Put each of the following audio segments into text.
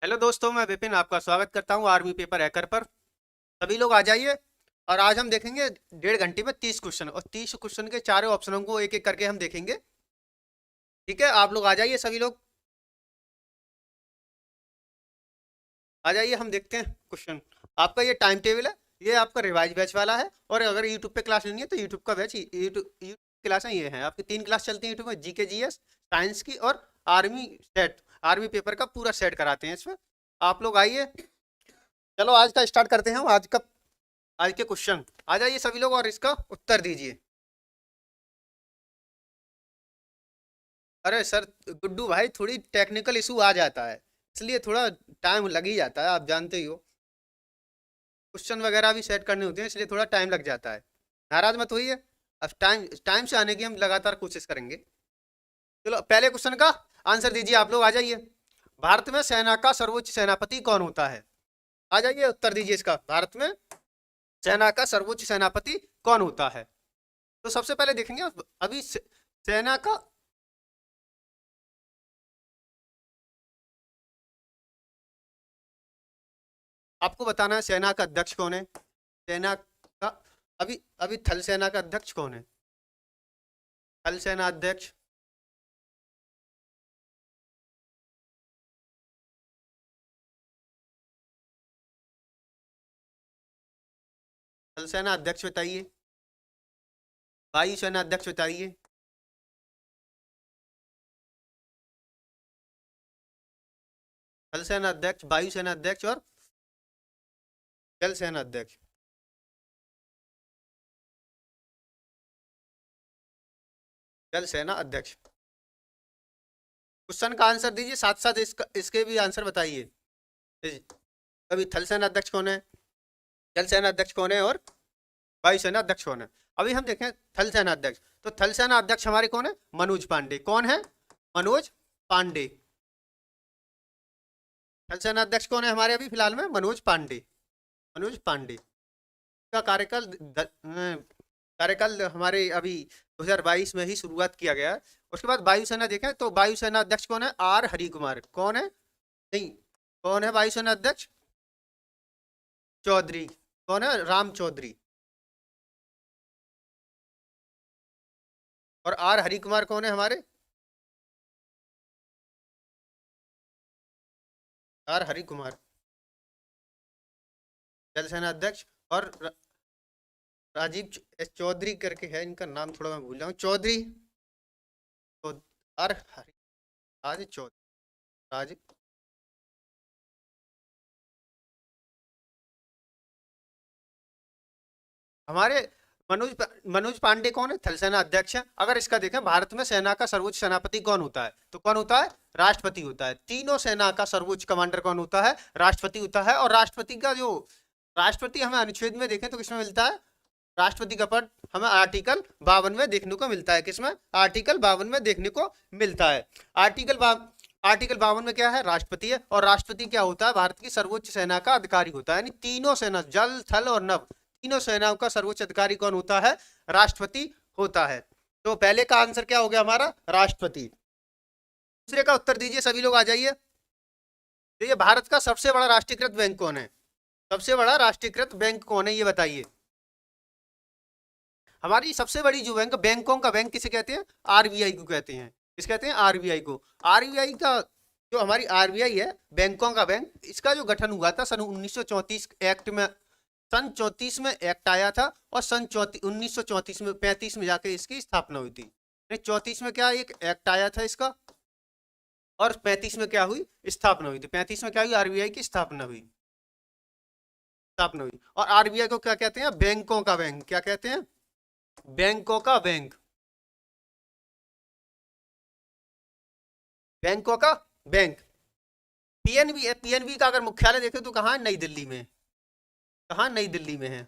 Hello दोस्तों, मैं विपिन आपका स्वागत करता हूं आर्मी पेपर हैकर पर। सभी लोग आ जाइए। और आज हम देखेंगे 1.5 घंटे में 30 क्वेश्चन, और 30 क्वेश्चन के चारों ऑप्शनों को एक एक करके हम देखेंगे। ठीक है, आप लोग आ जाइए, सभी लोग आ जाइए। हम देखते हैं क्वेश्चन। आपका ये टाइम टेबल है, ये आपका रिवाइज बैच वाला है। और अगर यूट्यूब पे क्लास लेनी है तो यूट्यूब का बैच, यूट्यूब क्लासें ये हैं आपकी। 3 क्लास चलती हैं यूट्यूब में, जीके जीएस, साइंस की और आर्मी सेट। आर्मी पेपर का पूरा सेट कराते हैं इसमें। आप लोग आइए। चलो आज का स्टार्ट करते हैं। आज के क्वेश्चन। आ जाइए सभी लोग और इसका उत्तर दीजिए। अरे सर, गुड्डू भाई, थोड़ी टेक्निकल इशू आ जाता है, इसलिए थोड़ा टाइम लग ही जाता है, आप जानते ही हो। क्वेश्चन वगैरह भी सेट करने होते हैं, इसलिए थोड़ा टाइम लग जाता है। नाराज मत होइए। अब टाइम टाइम से आने की हम लगातार कोशिश करेंगे। चलो, पहले क्वेश्चन का आंसर दीजिए। आप लोग आ जाइए। भारत में सेना का सर्वोच्च सेनापति कौन होता है? आ जाइए, उत्तर दीजिए इसका। भारत में सेना का सर्वोच्च सेनापति कौन होता है? तो सबसे पहले देखेंगे अभी सेना का। आपको बताना है सेना का अध्यक्ष कौन है। सेना का अभी अभी थल सेना का अध्यक्ष कौन है? थल सेना अध्यक्ष। थल सेना अध्यक्ष बताइए। वायु सेना अध्यक्ष बताइए। थल सेना अध्यक्ष, वायु सेना अध्यक्ष और जल सेना अध्यक्ष। जल सेना अध्यक्ष। क्वेश्चन का आंसर दीजिए, साथ साथ इसके भी आंसर बताइए। अभी थल सेना अध्यक्ष कौन है, जल सेना अध्यक्ष कौन है और वायु सेना अध्यक्ष कौन है? अभी हम देखें थल सेना अध्यक्ष। तो थल सेना अध्यक्ष हमारे कौन है? मनोज पांडे। कौन है? मनोज पांडे। थल सेना अध्यक्ष कौन है हमारे अभी फिलहाल में? मनोज पांडे। मनोज पांडे का कार्यकाल हमारे अभी 2022 में ही शुरुआत किया गया है। उसके बाद वायुसेना देखें तो वायुसेना अध्यक्ष कौन है? आर हरि कुमार। कौन है? नहीं, कौन है वायुसेना अध्यक्ष? चौधरी। कौन है? राम चौधरी। और आर हरि कुमार कौन है हमारे? आर हरि कुमार जल सेना अध्यक्ष। और चौधरी करके है इनका नाम, थोड़ा मैं भूल जाऊँ। चौधरी तो आर हरि राज चौधरी। राज हमारे मनोज पांडे कौन है? थल सेना अध्यक्ष है। अगर इसका देखें, भारत में सेना का सर्वोच्च सेनापति कौन होता है, तो कौन होता है? राष्ट्रपति होता है। तीनों सेना का सर्वोच्च कमांडर कौन होता है? राष्ट्रपति होता है। और राष्ट्रपति का जो राष्ट्रपति हमें अनुच्छेद में देखें तो किसमें मिलता है? राष्ट्रपति का पद हमें आर्टिकल 52 में देखने को मिलता है। किसमें? आर्टिकल 52 में देखने को मिलता है। आर्टिकल 52 में क्या है? राष्ट्रपति है। और राष्ट्रपति क्या होता है? भारत की सर्वोच्च सेना का अधिकारी होता है। यानी तीनों सेना, जल थल और नभ, तीनों सेनाओं का सर्वोच्च अधिकारी कौन होता है? राष्ट्रपति होता है। तो पहले का आंसर क्या हो गया हमारा? राष्ट्रपति। दूसरे का उत्तर दीजिए, सभी लोग आ जाइए। तो ये भारत का सबसे बड़ा राष्ट्रीयकृत बैंक कौन है? सबसे बड़ा राष्ट्रीयकृत बैंक कौन है, ये बताइए। हमारी सबसे बड़ी जो बैंकों का बैंक किसे कहते हैं? आरबीआई को कहते हैं। किस कहते हैं? आरबीआई को। आरबीआई का जो हमारी आरबीआई है, बैंकों का बैंक, इसका जो गठन हुआ था सन 1934 एक्ट में। सन 34 में एक्ट आया था, और सन 1934 में 35 में जाके इसकी स्थापना हुई थी। 34 में क्या एक एक्ट आया था इसका, और 35 में क्या हुई? स्थापना हुई थी। 35 में क्या हुई? आरबीआई की स्थापना हुई। और आरबीआई को क्या कहते हैं? बैंकों का बैंक। क्या कहते हैं? बैंकों का बैंक। बैंकों का बैंक। पीएनबी है। पीएनबी का अगर मुख्यालय देखें तो कहाँ है? नई दिल्ली में। कहाँ? नई दिल्ली में है।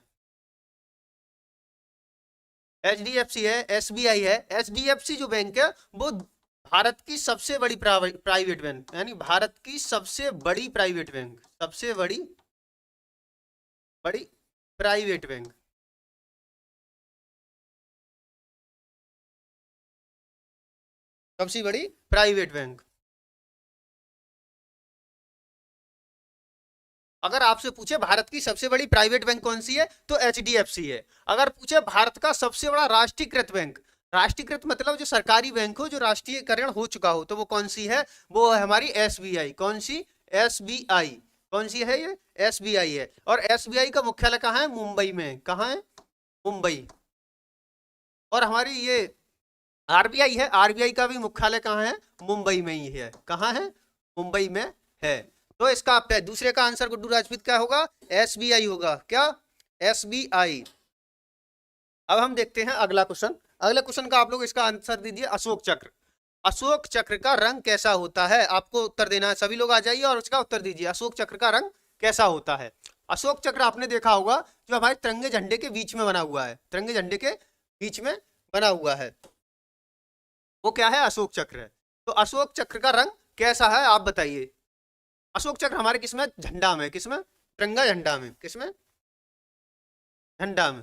एचडीएफसी है, एसबीआई है। एचडीएफसी जो बैंक है वो भारत की सबसे बड़ी प्राइवेट बैंक, यानी भारत की सबसे बड़ी प्राइवेट बैंक, सबसे बड़ी बड़ी प्राइवेट बैंक। सबसे बड़ी प्राइवेट बैंक। अगर आपसे पूछे भारत की सबसे बड़ी प्राइवेट बैंक कौन सी है तो HDFC है। अगर पूछे भारत का सबसे बड़ा राष्ट्रीयकृत बैंक, राष्ट्रीयकृत मतलब जो सरकारी बैंक हो, जो राष्ट्रीयकरण हो चुका हो, तो वो कौन सी है, वो है हमारी SBI। कौन सी, SBI। कौन सी है ये, SBI है। और SBI का मुख्यालय कहाँ है, मुंबई में। कहाँ है, मुंबई। और हमारी ये RBI है, RBI का भी मुख्यालय कहाँ है, मुंबई में ही है। कहाँ है, मुंबई में है। तो इसका दूसरे का आंसर गुड्डू राजपूत क्या होगा, SBI होगा। क्या, SBI। अब हम देखते हैं अगला क्वेश्चन। अगले क्वेश्चन का आप लोग इसका आंसर दीजिए, अशोक चक्र। अशोक चक्र का रंग कैसा होता है, आपको उत्तर देना है। सभी लोग आ जाइए और उसका उत्तर दीजिए, अशोक चक्र का रंग कैसा होता है। अशोक चक्र आपने देखा होगा जो हमारे तिरंगे झंडे के बीच में बना हुआ है, तिरंगे झंडे के बीच में बना हुआ है, वो क्या है, अशोक चक्र है। तो अशोक चक्र का रंग कैसा है आप बताइए। अशोक चक्र हमारे किसमें, झंडा में, किसमें, तिरंगा झंडा में, किसमें, झंडा में,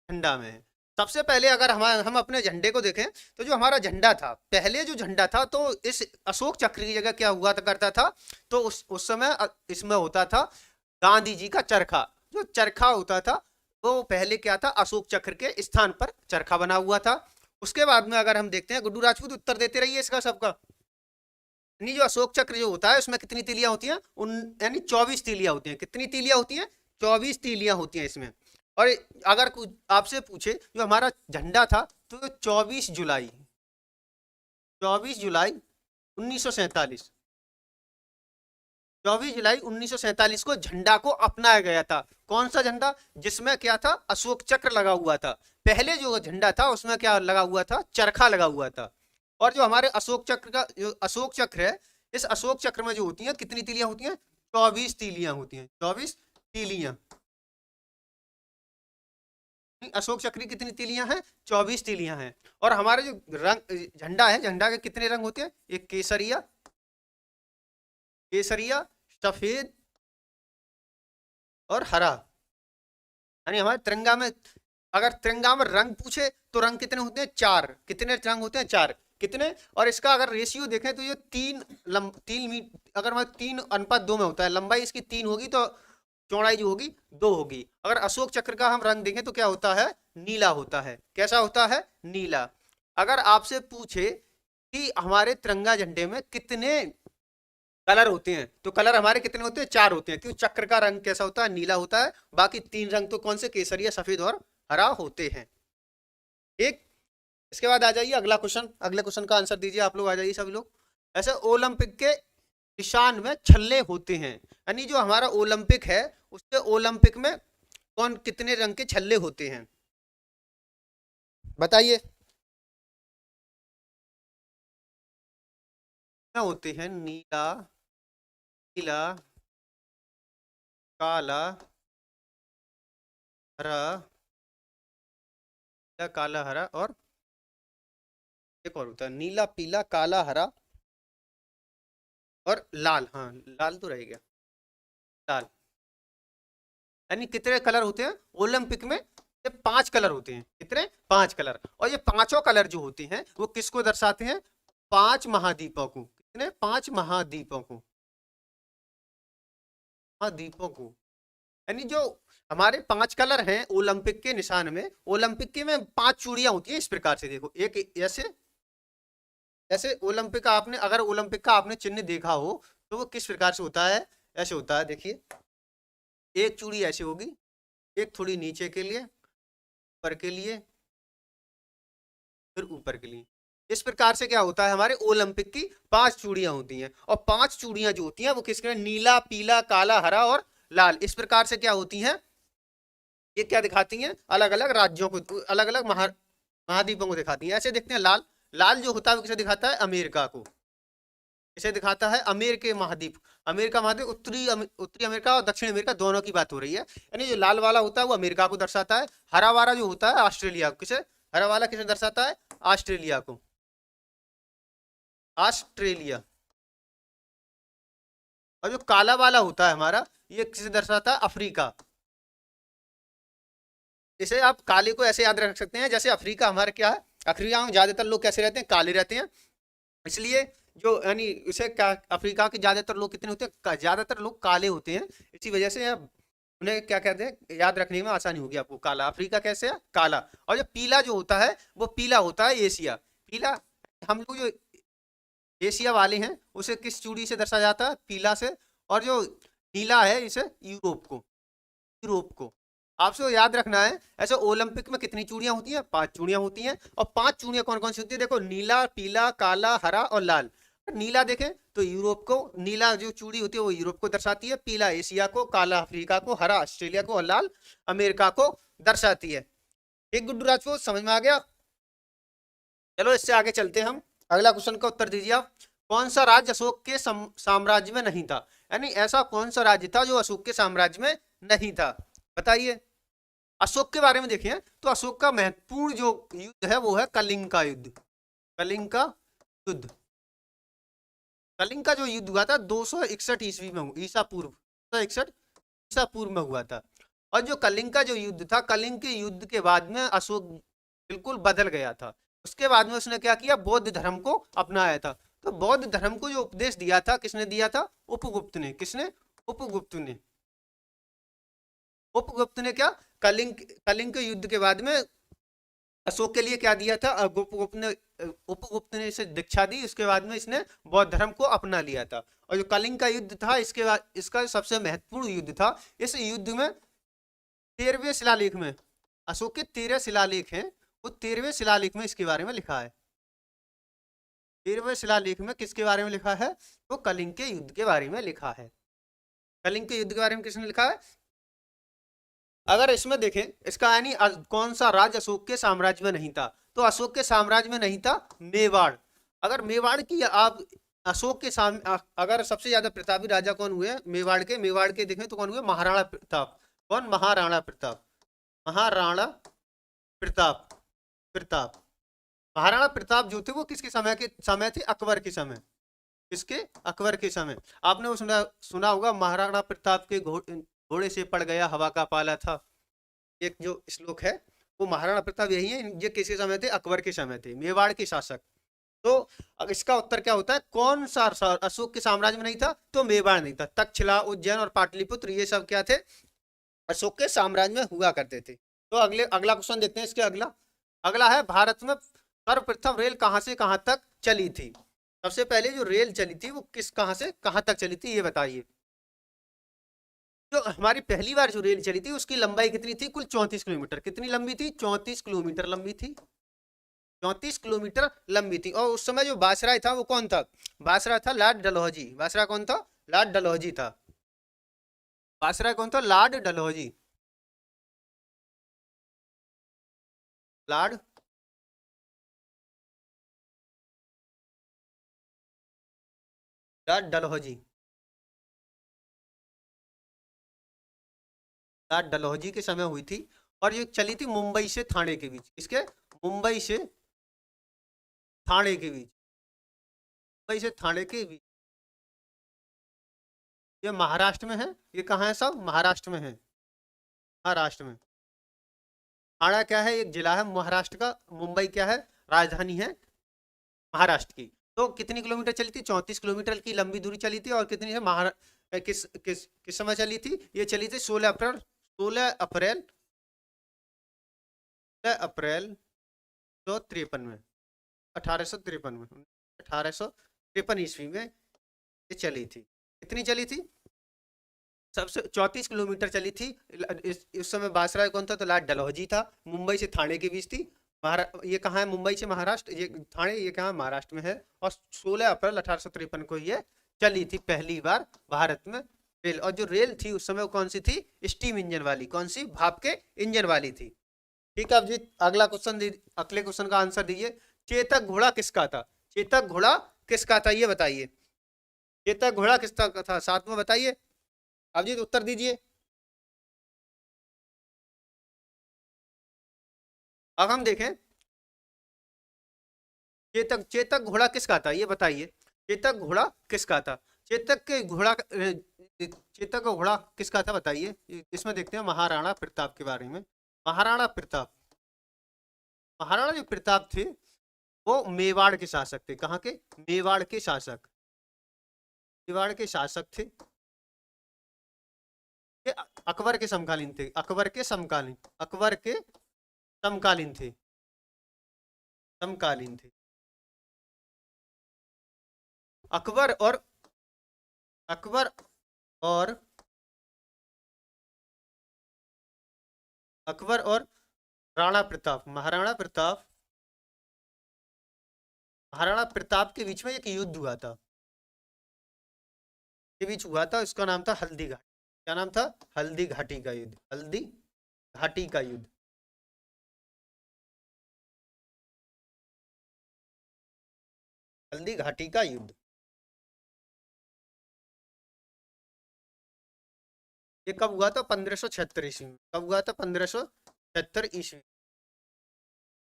झंडा में है। सबसे पहले अगर हम अपने झंडे को देखें तो जो हमारा झंडा था, पहले जो झंडा था, तो इस अशोक चक्र की जगह क्या हुआ करता था, तो उस समय इसमें होता था गांधी जी का चरखा। जो चरखा होता था वो पहले क्या था, अशोक चक्र के स्थान पर चरखा बना हुआ था। उसके बाद में अगर हम देखते हैं, गुड्डू राजपूत उत्तर देते रहिए इसका सबका। यानी जो अशोक चक्र जो होता है उसमें कितनी तीलियां होती हैं, यानी 24 तीलियां होती हैं। कितनी तीलियां होती हैं, 24 तीलियां होती हैं इसमें। और अगर कुछ आपसे पूछे जो हमारा झंडा था, तो 24 जुलाई 1947, 24 जुलाई 1947 को झंडा को अपनाया गया था। कौन सा झंडा, जिसमें क्या था, अशोक चक्र लगा हुआ था। पहले जो झंडा था उसमें क्या लगा हुआ था, चरखा लगा हुआ था। और जो हमारे अशोक चक्र का जो अशोक चक्र है, इस अशोक चक्र में जो होती है कितनी तीलियां होती हैं, 24 तीलियां होती हैं, 24 तीलियां। अशोक चक्र की कितनी तीलियां हैं, 24 तीलियां हैं। और हमारे जो रंग झंडा है, झंडा के कितने रंग होते हैं, एक केसरिया, केसरिया, सफेद और हरा। यानी हमारे तिरंगा में, अगर तिरंगा में रंग पूछे तो रंग कितने होते हैं, 4। कितने रंग होते हैं, 4। कितने, और इसका अगर रेशियो देखें तो ये 3 अगर मैं 3:2 में होता है। लंबाई इसकी 3 होगी तो चौड़ाई जो होगी 2 होगी। अगर अशोक चक्र का हम रंग देखें तो क्या होता है, नीला होता है। कैसा होता है, नीला। अगर आपसे पूछे कि हमारे तिरंगा झंडे में कितने कलर होते हैं, तो कलर हमारे कितने होते हैं, 4 होते हैं। क्यों, चक्र का रंग कैसा होता है, नीला होता है। बाकी 3 रंग तो कौन से, केसरिया, सफेद और हरा होते हैं। ठीक, इसके बाद आ जाइए अगला क्वेश्चन। अगले क्वेश्चन का आंसर दीजिए आप लोग, आ जाइए सभी लोग। ऐसे ओलंपिक के निशान में छल्ले होते हैं, यानी जो हमारा ओलंपिक है उसके ओलंपिक में कौन कितने रंग के छल्ले होते हैं, बताइए। क्या होते हैं, नीला, पीला, काला, हरा, काला, हरा, और एक और होता है, नीला, पीला, काला, हरा और लाल। हाँ, लाल तो रह गया, लाल। यानी कितने कलर होते हैं ओलंपिक में, ये 5 कलर होते हैं। कितने, 5 कलर। और ये पांचों कलर जो होते हैं वो किसको दर्शाते हैं, 5 महाद्वीपों को। कितने, 5 महाद्वीपों को, महाद्वीपों को। यानी जो हमारे 5 कलर हैं ओलंपिक के निशान में, ओलंपिक के में 5 चूड़ियां होती हैं इस प्रकार से। देखो, एक ऐसे, ऐसे ओलंपिक का आपने, अगर ओलंपिक का आपने चिन्ह देखा हो तो वो किस प्रकार से होता है, ऐसे होता है। देखिए, एक चूड़ी ऐसी होगी, एक थोड़ी नीचे के लिए, ऊपर के लिए, फिर ऊपर के लिए। इस प्रकार से क्या होता है, हमारे ओलंपिक की 5 चूड़ियां होती हैं। और 5 चूड़ियां जो होती हैं वो किसके, नीला, पीला, काला, हरा और लाल। इस प्रकार से क्या होती हैं, ये क्या दिखाती हैं, अलग अलग राज्यों को, अलग अलग महाद्वीपों को दिखाती हैं। ऐसे देखते हैं, लाल, लाल जो होता है वो किसे दिखाता है, अमेरिका को। इसे दिखाता है अमेरिकी महाद्वीप। अमेरिका महाद्वीप, उत्तरी अमेरिका और दक्षिण अमेरिका दोनों की बात हो रही है। यानी जो लाल वाला होता है वो अमेरिका को दर्शाता है, हरा वाला जो होता है ऑस्ट्रेलिया को। किसे, हरा वाला किसे दर्शाता है, ऑस्ट्रेलिया को, ऑस्ट्रेलिया। और जो काला वाला होता है हमारा, ये किसे दर्शाता है, अफ्रीका। इसे आप काले को ऐसे याद रख सकते हैं जैसे अफ्रीका हमारे क्या है, अफ्रीका में ज्यादातर लोग कैसे रहते हैं, काले रहते हैं। इसलिए जो यानी इसे क्या, अफ्रीका के ज्यादातर लोग कितने होते हैं, ज्यादातर लोग काले होते हैं, इसी वजह से उन्हें क्या कहते हैं, याद रखने में आसानी होगी आपको। काला अफ्रीका कैसे है, काला। और जो पीला जो होता है वो पीला होता है एशिया। पीला, हम लोग जो एशिया वाले हैं उसे किस चूड़ी से दर्शाया जाता है, पीला से। और जो नीला है इसे यूरोप को, यूरोप को आपसे याद रखना है। ऐसे ओलंपिक में कितनी चूड़ियां होती हैं, 5 चूड़ियां होती हैं। और 5 चूड़ियां कौन कौन सी होती है, देखो, नीला, पीला, काला, हरा और लाल। नीला देखें तो यूरोप को, नीला जो चूड़ी होती है वो यूरोप को दर्शाती है, पीला एशिया को, काला अफ्रीका को, हरा ऑस्ट्रेलिया को और लाल अमेरिका को दर्शाती है। एक गुड्डू राजपूत समझ में आ गया। चलो इससे आगे चलते हैं हम। अगला क्वेश्चन का उत्तर दीजिए आप। कौन सा राज्य अशोक के साम्राज्य में नहीं था, यानी ऐसा कौन सा राज्य था जो अशोक के साम्राज्य में नहीं था, बताइए। अशोक के बारे में देखें तो अशोक का महत्वपूर्ण जो युद्ध है वो है कलिंग का युद्ध। कलिंग का युद्ध, कलिंग का जो युद्ध हुआ था 261 ईस्वी में, ईसा पूर्व 261 ईसा पूर्व में हुआ था। और जो कलिंग का जो युद्ध था, कलिंग के युद्ध के बाद में अशोक बिल्कुल बदल गया था। उसके बाद में उसने क्या किया, बौद्ध धर्म को अपनाया था। तो बौद्ध धर्म को जो उपदेश दिया था किसने दिया था, उपगुप्त ने। किसने, उपगुप्त ने। उपगुप्त ने क्या, कलिंग, कलिंग के युद्ध के बाद में अशोक के लिए क्या दिया था, उपगुप्त ने इसे दीक्षा दी। उसके बाद में इसने बौद्ध धर्म को अपना लिया था। और जो कलिंग का युद्ध था, इसके बाद इसका सबसे महत्वपूर्ण युद्ध था। इस युद्ध में 13वें शिलालेख में, अशोक के 13 शिलालेख हैं, वो 13वें शिलालेख में इसके बारे में लिखा है। 13वें शिलालेख में किसके बारे में लिखा है, वो कलिंग के युद्ध के बारे में लिखा है। कलिंग के युद्ध के बारे में किसने लिखा है। अगर इसमें देखें, इसका यानी कौन सा राज्य अशोक के साम्राज्य में नहीं था, तो अशोक के साम्राज्य में नहीं था मेवाड़। अगर मेवाड़ की आप अशोक के अगर सबसे ज्यादा प्रतापी राजा कौन हुए मेवाड़ के, मेवाड़ के देखें तो कौन हुए, महाराणा प्रताप। कौन, महाराणा प्रताप। महाराणा प्रताप, प्रताप, महाराणा प्रताप जो थे वो किसके समय थे, अकबर के समय। किसके, अकबर के समय। आपने वो सुना होगा, महाराणा प्रताप के घोड़े से पड़ गया हवा का पाला था, एक जो श्लोक है वो महाराणा प्रताप यही है। ये किसके समय थे, अकबर के समय थे, मेवाड़ के शासक। तो अब इसका उत्तर क्या होता है, कौन सा अशोक के साम्राज्य में नहीं था, तो मेवाड़ नहीं था। तक्षशिला, उज्जैन और पाटलिपुत्र ये सब क्या थे, अशोक के साम्राज्य में हुआ करते थे। तो अगला क्वेश्चन देखते हैं इसके। अगला अगला है, भारत में सर्वप्रथम रेल कहां से कहां तक चली थी। सबसे पहले जो रेल चली थी वो कहां से कहां तक चली थी, ये बताइए। जो हमारी पहली बार जो रेल चली थी उसकी लंबाई कितनी थी, कुल 34 किलोमीटर। कितनी लंबी थी, 34 किलोमीटर लंबी थी। 34 किलोमीटर लंबी थी। और उस समय जो बासराय था वो कौन था, बासरा था लॉर्ड डलहौजी। बासरा कौन था, लॉर्ड डलहौजी था। बासरा कौन था, Lord Dalhousie. Lord Lord Dalhousie, Lord Dalhousie के समय हुई थी। और ये चली थी मुंबई से थाने के बीच। इसके, मुंबई से थाने के बीच, मुंबई से थाने के बीच। ये महाराष्ट्र में है। ये कहाँ है, सब महाराष्ट्र में है, महाराष्ट्र में। थाना क्या है, एक जिला है महाराष्ट्र का। मुंबई क्या है, राजधानी है महाराष्ट्र की। तो कितनी किलोमीटर चली थी, 34 किलोमीटर की लंबी दूरी चली थी। और कितनी है किस किस किस समय चली थी, ये चली थी 16 अप्रैल 16 अप्रैल 16 अप्रैल 153 में, 1853 में, 1853 ईस्वी में ये चली थी। कितनी चली थी, सबसे 34 किलोमीटर चली थी। इस समय बासरा कौन था, तो लॉर्ड डलहौजी था। मुंबई से थाने के बीच थी। ये कहाँ है, मुंबई से महाराष्ट्र, ये थाने ये कहाँ महाराष्ट्र में है। और 16 अप्रैल 1853 को ये चली थी पहली बार भारत में रेल। और जो रेल थी उस समय कौन सी थी, स्टीम इंजन वाली। कौन सी, भाप के इंजन वाली थी। ठीक है, अब जी अगला क्वेश्चन, अगले क्वेश्चन का आंसर दीजिए। चेतक घोड़ा किसका था, चेतक घोड़ा किसका था, ये बताइए। चेतक घोड़ा किसका था, साथ में बताइए। अब जी उत्तर दीजिए। अब हम देखें, चेतक चेतक घोड़ा किसका था, ये बताइए। चेतक घोड़ा किसका था, चेतक के घोड़ा चेतक का घोड़ा किसका था, बताइए। इसमें देखते हैं महाराणा प्रताप के बारे में। महाराणा प्रताप, महाराणा जो प्रताप थे वो मेवाड़ के शासक थे। कहाँ के? मेवाड़ के शासक, मेवाड़ के शासक थे। ये अकबर के समकालीन थे, अकबर के समकालीन, अकबर के समकालीन थे, समकालीन थे। अकबर और अकबर और अकबर और राणा प्रताप, महाराणा प्रताप, महाराणा प्रताप के बीच में एक युद्ध हुआ था, के बीच हुआ था, उसका नाम था हल्दी घाटी। क्या नाम था? हल्दी घाटी का युद्ध, हल्दी घाटी का युद्ध। हल्दी घाटी का युद्ध ये कब हुआ था? 1576 ईस्वी में। कब हुआ था? 1576 ईस्वी।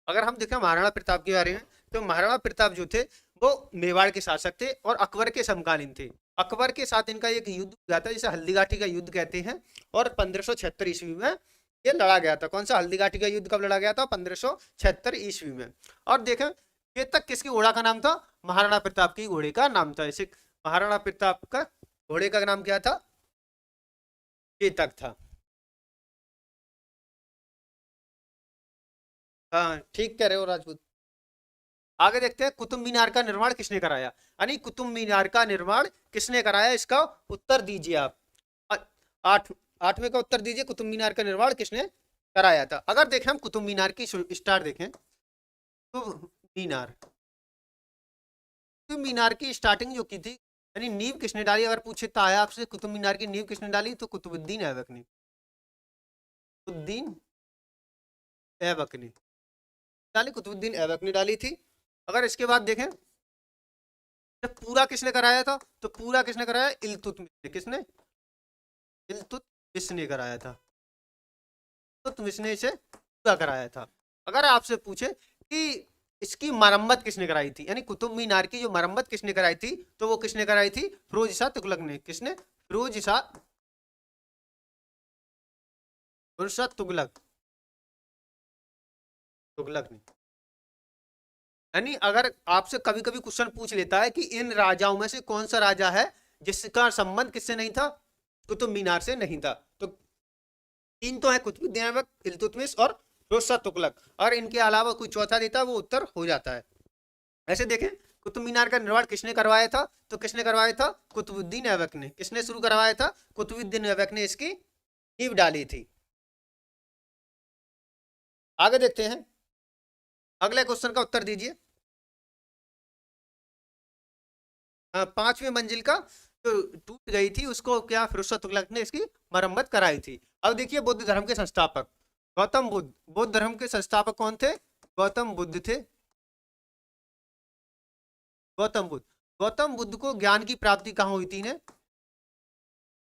अगर हम देखें महाराणा प्रताप के बारे में, तो महाराणा प्रताप जो थे वो मेवाड़ के शासक थे और अकबर के समकालीन थे। अकबर के साथ इनका एक युद्ध हुआ था जिसे हल्दीघाटी का युद्ध कहते हैं, और 1576 ईस्वी में ये लड़ा गया था। कौन सा? हल्दीघाटी का युद्ध कब लड़ा गया था? 1576 ईस्वी में। और देखें ये तक किसके घोड़ा का नाम था? महाराणा प्रताप की घोड़े का नाम था। इसे महाराणा प्रताप का घोड़े का नाम क्या था? चेतक था। हाँ ठीक कह रहे हो राजपूत। आगे देखते हैं कुतुब मीनार का निर्माण किसने कराया, यानी कुतुब मीनार का निर्माण किसने कराया, इसका उत्तर दीजिए आप। अ- आठ आठवें का उत्तर दीजिए, कुतुब मीनार का निर्माण किसने कराया था। अगर देखें हम कुतुब मीनार की स्टार देखें, कुतुब मीनार, कुतुब मीनार की स्टार्टिंग जो की थी, यानी नींव किसने डाली, अगर पूछे तो आया आपसे कुतुब मीनार की नींव किसने डाली, तो कुतुबुद्दीन ऐबक ने, कुतुबुद्दीन ऐबक ने डाली, कुतुबुद्दीन ऐबक ने डाली थी। अगर इसके बाद देखें, जब पूरा किसने कराया था, तो पूरा किसने कराया? इल्तुतमिश ने। किसने? इल्तुतमिश ने कराया था। इल्तुतमिश ने इसे पूरा कराया था। अगर आपसे पूछे कि इसकी मरम्मत किसने कराई थी, यानी कुतुब मीनार की जो मरम्मत किसने कराई थी, तो वो किसने कराई थी? फिरोज शाह तुगलक ने। किसने? फिरोज शाह तुगलक, तुगलक ने। यानी अगर आपसे कभी कभी क्वेश्चन पूछ लेता है कि इन राजाओं में से कौन सा राजा है जिसका संबंध किससे नहीं था? कुतुब मीनार से नहीं था। तो तीन तो है, कुतुबुद्दीन ऐबक, इल्तुतमिश और फिरोज शाह तुगलक। और इनके अलावा कोई चौथा देता वो उत्तर हो जाता है। ऐसे देखें कुतुब मीनार का निर्माण किसने करवाया था, तो किसने करवाया था? कुतुबुद्दीन ऐबक ने। किसने शुरू करवाया था? कुतुबुद्दीन ऐबक ने इसकी नींव डाली थी। आगे देखते हैं, अगले क्वेश्चन का उत्तर दीजिए। पांचवी मंजिल का जो टूट गई थी उसको क्या फिरोज शाह तुगलक ने इसकी मरम्मत कराई थी। अब देखिए बुद्ध धर्म के संस्थापक गौतम बुद्ध, बुद्ध धर्म के संस्थापक कौन थे? गौतम बुद्ध थे। गौतम बुद्ध, गौतम बुद्ध को ज्ञान की प्राप्ति कहाँ हुई थी? ने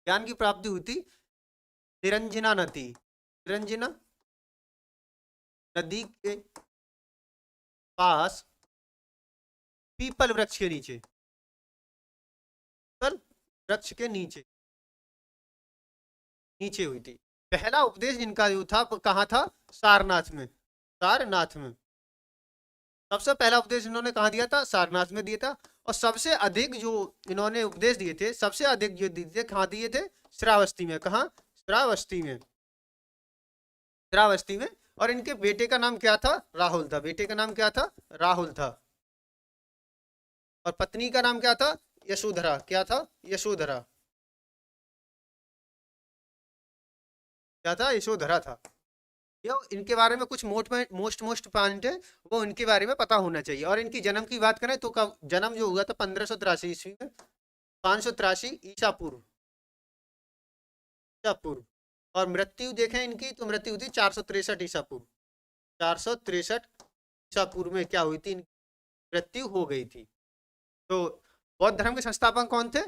ज्ञान की प्राप्ति हुई थी निरंजना नदी, निरंजना नदी के पास पीपल वृक्ष के नीचे, पीपल वृक्ष के नीचे, नीचे हुई थी। पहला उपदेश जिनका जो था वो कहाँ था? सारनाथ में, सारनाथ में। सबसे पहला उपदेश इन्होंने कहाँ दिया था? सारनाथ में दिया था। और सबसे अधिक जो इन्होंने उपदेश दिए थे, सबसे अधिक जो दिए थे कहाँ दिए थे? श्रावस्ती में। कहाँ? श्रावस्ती में, श्रावस्ती में। और इनके बेटे का नाम क्या था? राहुल था। बेटे का नाम क्या था? राहुल था। और पत्नी का नाम क्या था? यशोधरा। क्या था? यशोधरा। क्या था? यशोधरा था। ये इनके बारे में कुछ मोस्ट मोस्ट पॉइंट है, वो इनके बारे में पता होना चाहिए। और इनकी जन्म की बात करें तो कब जन्म जो हुआ था? 1583 ईस्वी में, 583 ईसा पूर्व, ईसा पूर्व। और मृत्यु देखें इनकी तो मृत्यु हुई थी 463 ईसा पूर्व, 463 ईसा पूर्व में क्या हुई थी? इनकी मृत्यु हो गई थी। तो बौद्ध धर्म के संस्थापक कौन थे?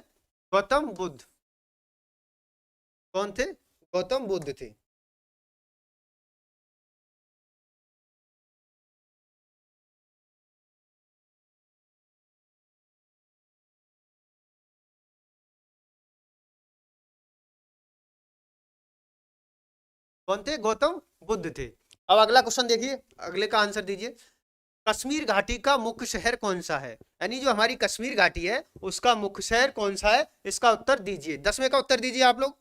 गौतम बुद्ध। कौन थे? गौतम बुद्ध थे। कौन थे? गौतम बुद्ध थे। अब अगला क्वेश्चन देखिए, अगले का आंसर दीजिए। कश्मीर घाटी का मुख्य शहर कौन सा है, यानी जो हमारी कश्मीर घाटी है उसका मुख्य शहर कौन सा है, इसका उत्तर दीजिए। 10वें का उत्तर दीजिए आप लोग।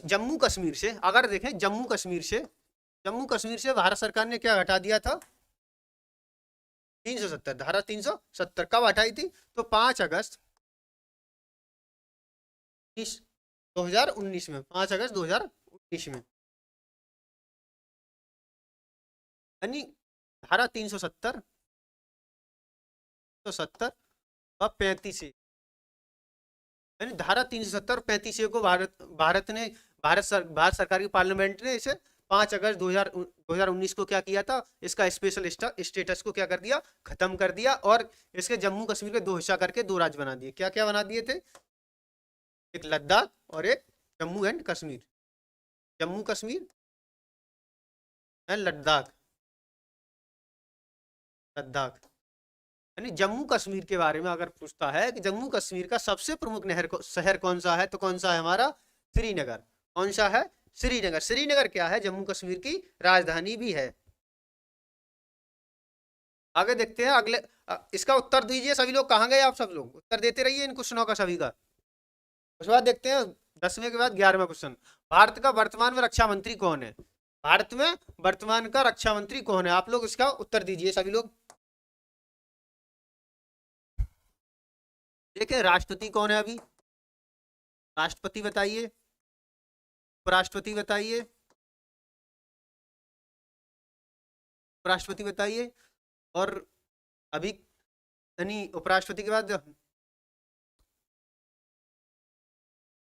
जम्मू कश्मीर से अगर देखें, जम्मू कश्मीर से भारत सरकार ने क्या हटा दिया था, 370, धारा 370 कब हटाई थी, तो 5 अगस्त 2019 में, 5 अगस्त 2019 में, यानी धारा 370 और 35 से, यानी धारा 370 35 को भारत सरकार की पार्लियामेंट ने इसे 5 अगस्त 2019 को क्या किया था, इसका स्पेशल स्टेटस को क्या कर दिया, खत्म कर दिया, और इसके जम्मू कश्मीर के 2 हिस्सा करके 2 राज्य बना दिए। क्या क्या बना दिए थे, एक लद्दाख और एक जम्मू एंड कश्मीर, जम्मू कश्मीर एंड लद्दाख, लद्दाख। यानी जम्मू कश्मीर के बारे में अगर पूछता है कि जम्मू कश्मीर का सबसे प्रमुख शहर कौन सा है, तो कौन सा है हमारा, श्रीनगर। कौन सा है, श्रीनगर। श्रीनगर क्या है, जम्मू कश्मीर की राजधानी भी है। आगे देखते हैं अगले, इसका उत्तर दीजिए सभी लोग। कहाँ गए आप सब लोग, उत्तर देते रहिए इन क्वेश्चनों का सभी का। उसके बाद देखते हैं 10वें के बाद 11वां क्वेश्चन, भारत का वर्तमान में रक्षा मंत्री कौन है, भारत में वर्तमान का रक्षा मंत्री कौन है, आप लोग इसका उत्तर दीजिए सभी लोग। देखिए राष्ट्रपति कौन है अभी, राष्ट्रपति बताइए, उपराष्ट्रपति बताइए, उपराष्ट्रपति बताइए, और अभी यानी उपराष्ट्रपति के बाद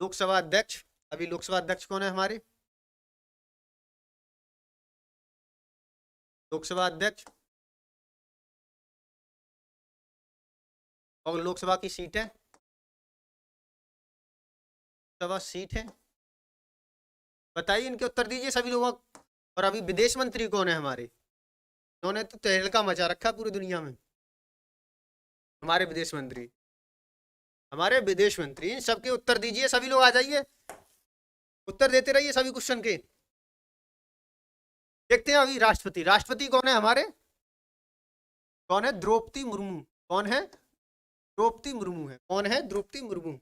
लोकसभा अध्यक्ष, अभी लोकसभा अध्यक्ष कौन है हमारे, लोकसभा अध्यक्ष, और लोकसभा की सीट है, लोकसभा सीट है, बताइए इनके उत्तर दीजिए सभी लोगों। और अभी विदेश मंत्री कौन है हमारे, उन्होंने तो तहलका मचा रखा पूरी दुनिया में, हमारे विदेश मंत्री, हमारे विदेश मंत्री। इन सबके उत्तर दीजिए सभी लोग, आ जाइए उत्तर देते रहिए सभी क्वेश्चन के। देखते हैं अभी राष्ट्रपति, राष्ट्रपति कौन है हमारे, कौन है, द्रौपदी मुर्मू। कौन है, द्रौपदी मुर्मू है। कौन है, द्रौपदी मुर्मू।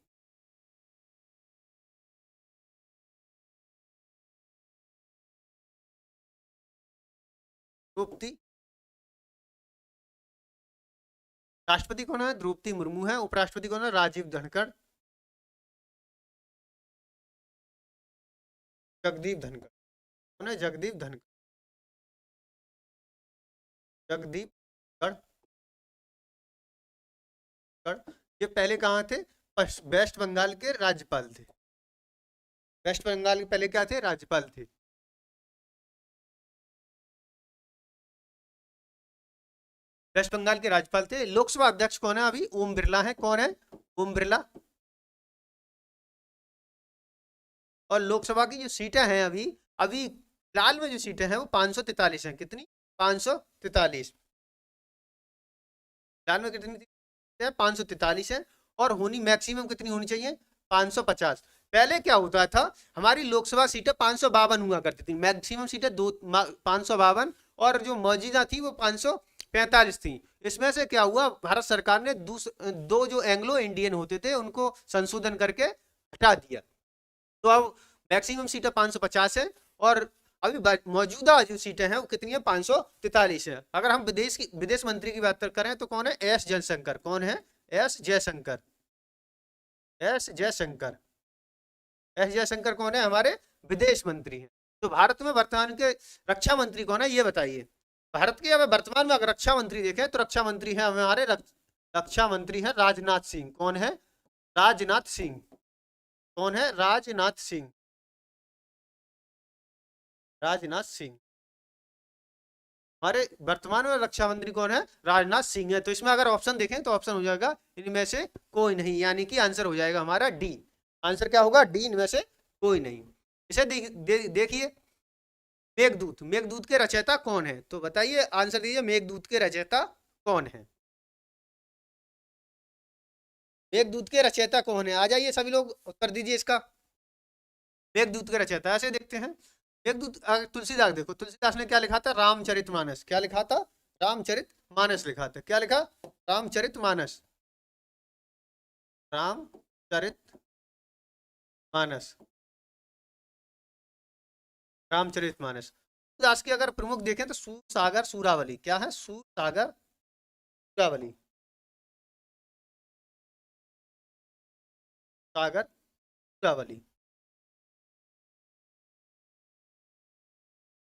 द्रौपदी, राष्ट्रपति कौन है, द्रौपदी मुर्मू है। उपराष्ट्रपति कौन है, राजीव धनखड़, जगदीप धनखड़। कौन है, जगदीप धनखड़, जगदीप धनखड़। ये पहले कहाँ थे, वेस्ट बंगाल के राज्यपाल थे, वेस्ट बंगाल के पहले क्या थे, राज्यपाल थे। वेस्ट बंगाल के राज्यपाल थे। लोकसभा अध्यक्ष कौन है अभी, ओम बिरला है। कौन है, ओम बिरला। और लोकसभा की जो सीटें हैं अभी, अभी फिलहाल में जो सीटें हैं वो 543 हैं। कितनी, 543। फिलहाल में कितनी है, 543 है। और होनी मैक्सिमम कितनी होनी चाहिए, 550। पहले क्या होता था, हमारी लोकसभा सीटें 552 हुआ करती थी, मैक्सिमम सीटें 552, और जो मौजूदा थी वो 545 थी। इसमें से क्या हुआ, भारत सरकार ने दो जो एंग्लो इंडियन होते थे उनको संशोधन करके हटा दिया। तो अब मैक्सिमम सीटें 550 है, और अभी मौजूदा जो सीटें हैं वो कितनी है, 543 है। अगर हम विदेश मंत्री की बात करें तो कौन है, एस जयशंकर। कौन है, S Jaishankar, S Jaishankar, S Jaishankar कौन है, हमारे विदेश मंत्री हैं। तो भारत में वर्तमान के रक्षा मंत्री कौन है, ये बताइए। भारत के अगर वर्तमान में अगर रक्षा मंत्री देखें तो रक्षा मंत्री है हमारे रक्षा मंत्री है राजनाथ सिंह। कौन है, राजनाथ सिंह। कौन है, राजनाथ सिंह, राजनाथ सिंह। हमारे वर्तमान में रक्षा मंत्री कौन है, राजनाथ सिंह है। तो इसमें अगर ऑप्शन देखें तो ऑप्शन हो जाएगा इनमें से कोई नहीं, यानी कि आंसर हो जाएगा हमारा डी। आंसर क्या होगा, डी, इनमें से कोई नहीं। इसे देखिए, मेघदूत, मेघदूत के रचयिता कौन है, तो बताइए, आंसर दीजिए, मेघदूत के रचयिता कौन है, मेघदूत के रचयिता कौन है, आ जाइए सभी लोग उत्तर दीजिए इसका। मेघदूत के रचयिता, ऐसे देखते हैं मेघदूत तुलसीदास, देखो तुलसीदास ने क्या लिखा था, रामचरितमानस। क्या लिखा था, रामचरितमानस लिखा था। क्या लिखा, रामचरितमानस, रामचरितमानस, रामचरितमानस। दास की अगर प्रमुख देखें तो सूरसागर सूरावली, क्या है, सूरसागर सूरावली, सागर सूरावली,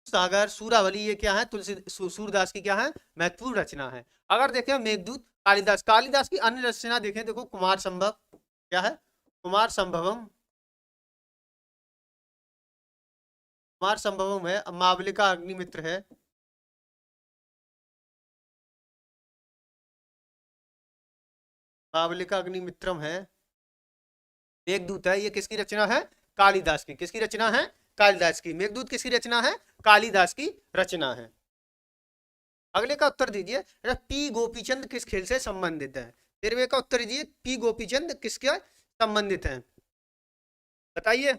सागर सूरावली, ये क्या है, सूरदास की क्या है, महत्वपूर्ण रचना है। अगर देखें मेघदूत कालिदास, कालिदास की अन्य रचना देखें, देखो कुमार संभव, क्या है, कुमार संभवम, कुमार संभवम है, मावलिका अग्निमित्र है, मावलिका अग्निमित्रम है, मेघदूत है, ये किसकी रचना है, कालिदास की। किसकी रचना है, कालिदास की। मेघदूत किसकी रचना है, कालिदास की रचना है। अगले का उत्तर दीजिए, पी गोपीचंद किस खेल से संबंधित है। 13वें का उत्तर दीजिए, पी गोपीचंद किसके संबंधित हैं, बताइए।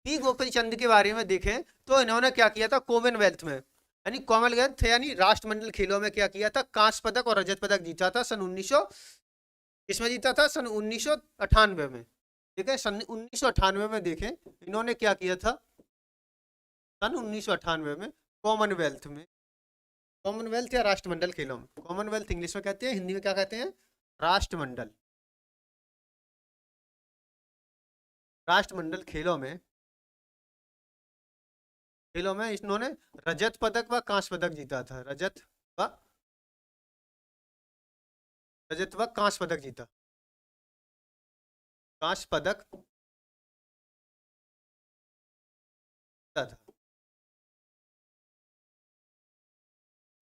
पी गोपीचंद के बारे में देखें तो इन्होंने क्या किया था, कॉमनवेल्थ में, यानी कॉमनवेल्थ यानी राष्ट्रमंडल खेलों में क्या किया था, कांस्य पदक और रजत पदक जीता था सन 1900, इसमें जीता था सन 1998 में। ठीक है, सन 1998 में देखें इन्होंने क्या किया था, सन 1998 में कॉमनवेल्थ में, कॉमनवेल्थ या राष्ट्रमंडल खेलों में, कॉमनवेल्थ इंग्लिश में कहते हैं, हिंदी में क्या कहते हैं, राष्ट्रमंडल, राष्ट्रमंडल खेलों में इन्होंने रजत पदक व कांस्य पदक जीता था, व रजत व कांस्य पदक जीता, कांस्य पदक जीता था।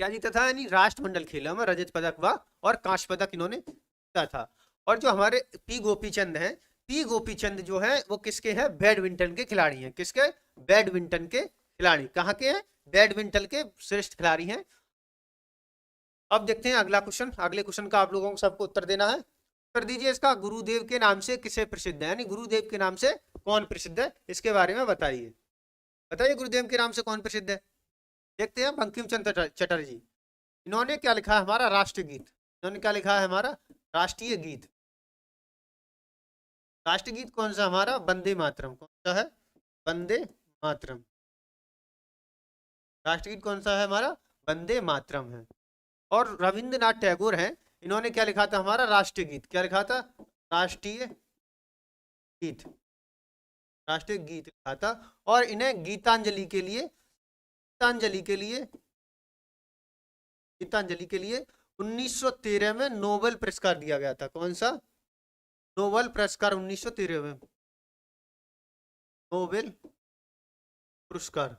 क्या जीता था, यानी राष्ट्रमंडल खेलों में रजत पदक व और कांस्य पदक इन्होंने जीता था। और जो हमारे पी गोपीचंद हैं, पी गोपीचंद जो है वो किसके हैं, बैडमिंटन के खिलाड़ी हैं। किसके, बैडमिंटन के खिलाड़ी। कहाँ के हैं, बैडमिंटन के श्रेष्ठ खिलाड़ी हैं। अब देखते हैं अगला क्वेश्चन। अगले क्वेश्चन का आप लोगों को सबको उत्तर देना है। उत्तर दीजिए इसका, गुरुदेव के नाम से किसे प्रसिद्ध है, यानी गुरुदेव के नाम से कौन प्रसिद्ध है, इसके बारे में बताइए। बताइए गुरुदेव के नाम से कौन प्रसिद्ध है। देखते हैं, बंकिम चंद्र चटर्जी। इन्होंने क्या लिखा है, हमारा राष्ट्रीय गीत। इन्होंने क्या लिखा है, हमारा राष्ट्रीय गीत। राष्ट्रीय गीत कौन सा, हमारा वंदे मातरम। कौन सा है, वंदे मातरम। राष्ट्रीय गीत कौन सा है, हमारा वंदे मातरम है। और रविंद्रनाथ टैगोर हैं, इन्होंने क्या लिखा था, हमारा राष्ट्रीय गीत। क्या लिखा था, राष्ट्रीय गीत, राष्ट्रीय गीत लिखा था। और इन्हें गीतांजलि के लिए, गीतांजलि के लिए 1913 में नोबेल पुरस्कार दिया गया था। कौन सा, नोबेल पुरस्कार 1913 में, नोबेल पुरस्कार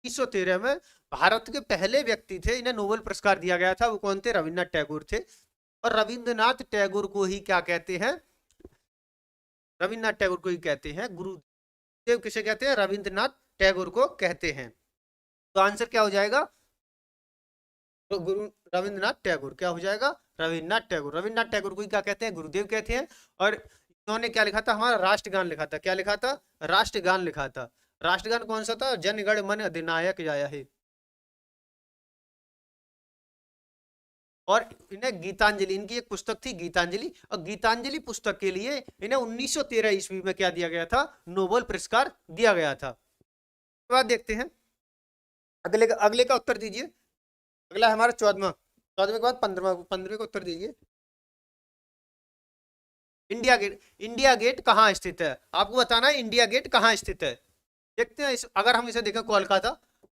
1913 में। भारत के पहले व्यक्ति थे, इन्हें नोबेल पुरस्कार दिया गया था। वो कौन थे, रविन्द्रनाथ टैगोर थे। और रविंद्रनाथ टैगोर को ही क्या कहते हैं, रविन्द्रनाथ टैगोर को ही कहते हैं गुरुदेव। किसे कहते हैं, रविंद्रनाथ टैगोर को कहते हैं। तो आंसर क्या हो जाएगा, तो गुरु रविंद्रनाथ टैगोर। क्या हो जाएगा, रविंद्रनाथ टैगोर। रविंद्रनाथ टैगोर को ही क्या कहते हैं, गुरुदेव कहते हैं। और इन्होंने क्या लिखा था, हमारा राष्ट्रगान लिखा था। क्या लिखा था, राष्ट्रगान लिखा था। राष्ट्रगान कौन सा था, जनगण मन अधिनायक जय हे। और इन्हें गीतांजलि, इनकी एक पुस्तक थी गीतांजलि, और गीतांजलि पुस्तक के लिए इन्हें 1913 ईस्वी में क्या दिया गया था, नोबेल पुरस्कार दिया गया था। उसके बाद देखते हैं अगले का उत्तर दीजिए। अगला है हमारा 14वां, 14वें के बाद 15वें का उत्तर दीजिए। इंडिया गेट, इंडिया गेट कहाँ स्थित है, आपको बताना है इंडिया गेट कहाँ स्थित है। देखते हैं अगर हम इसे देखें कोलकाता,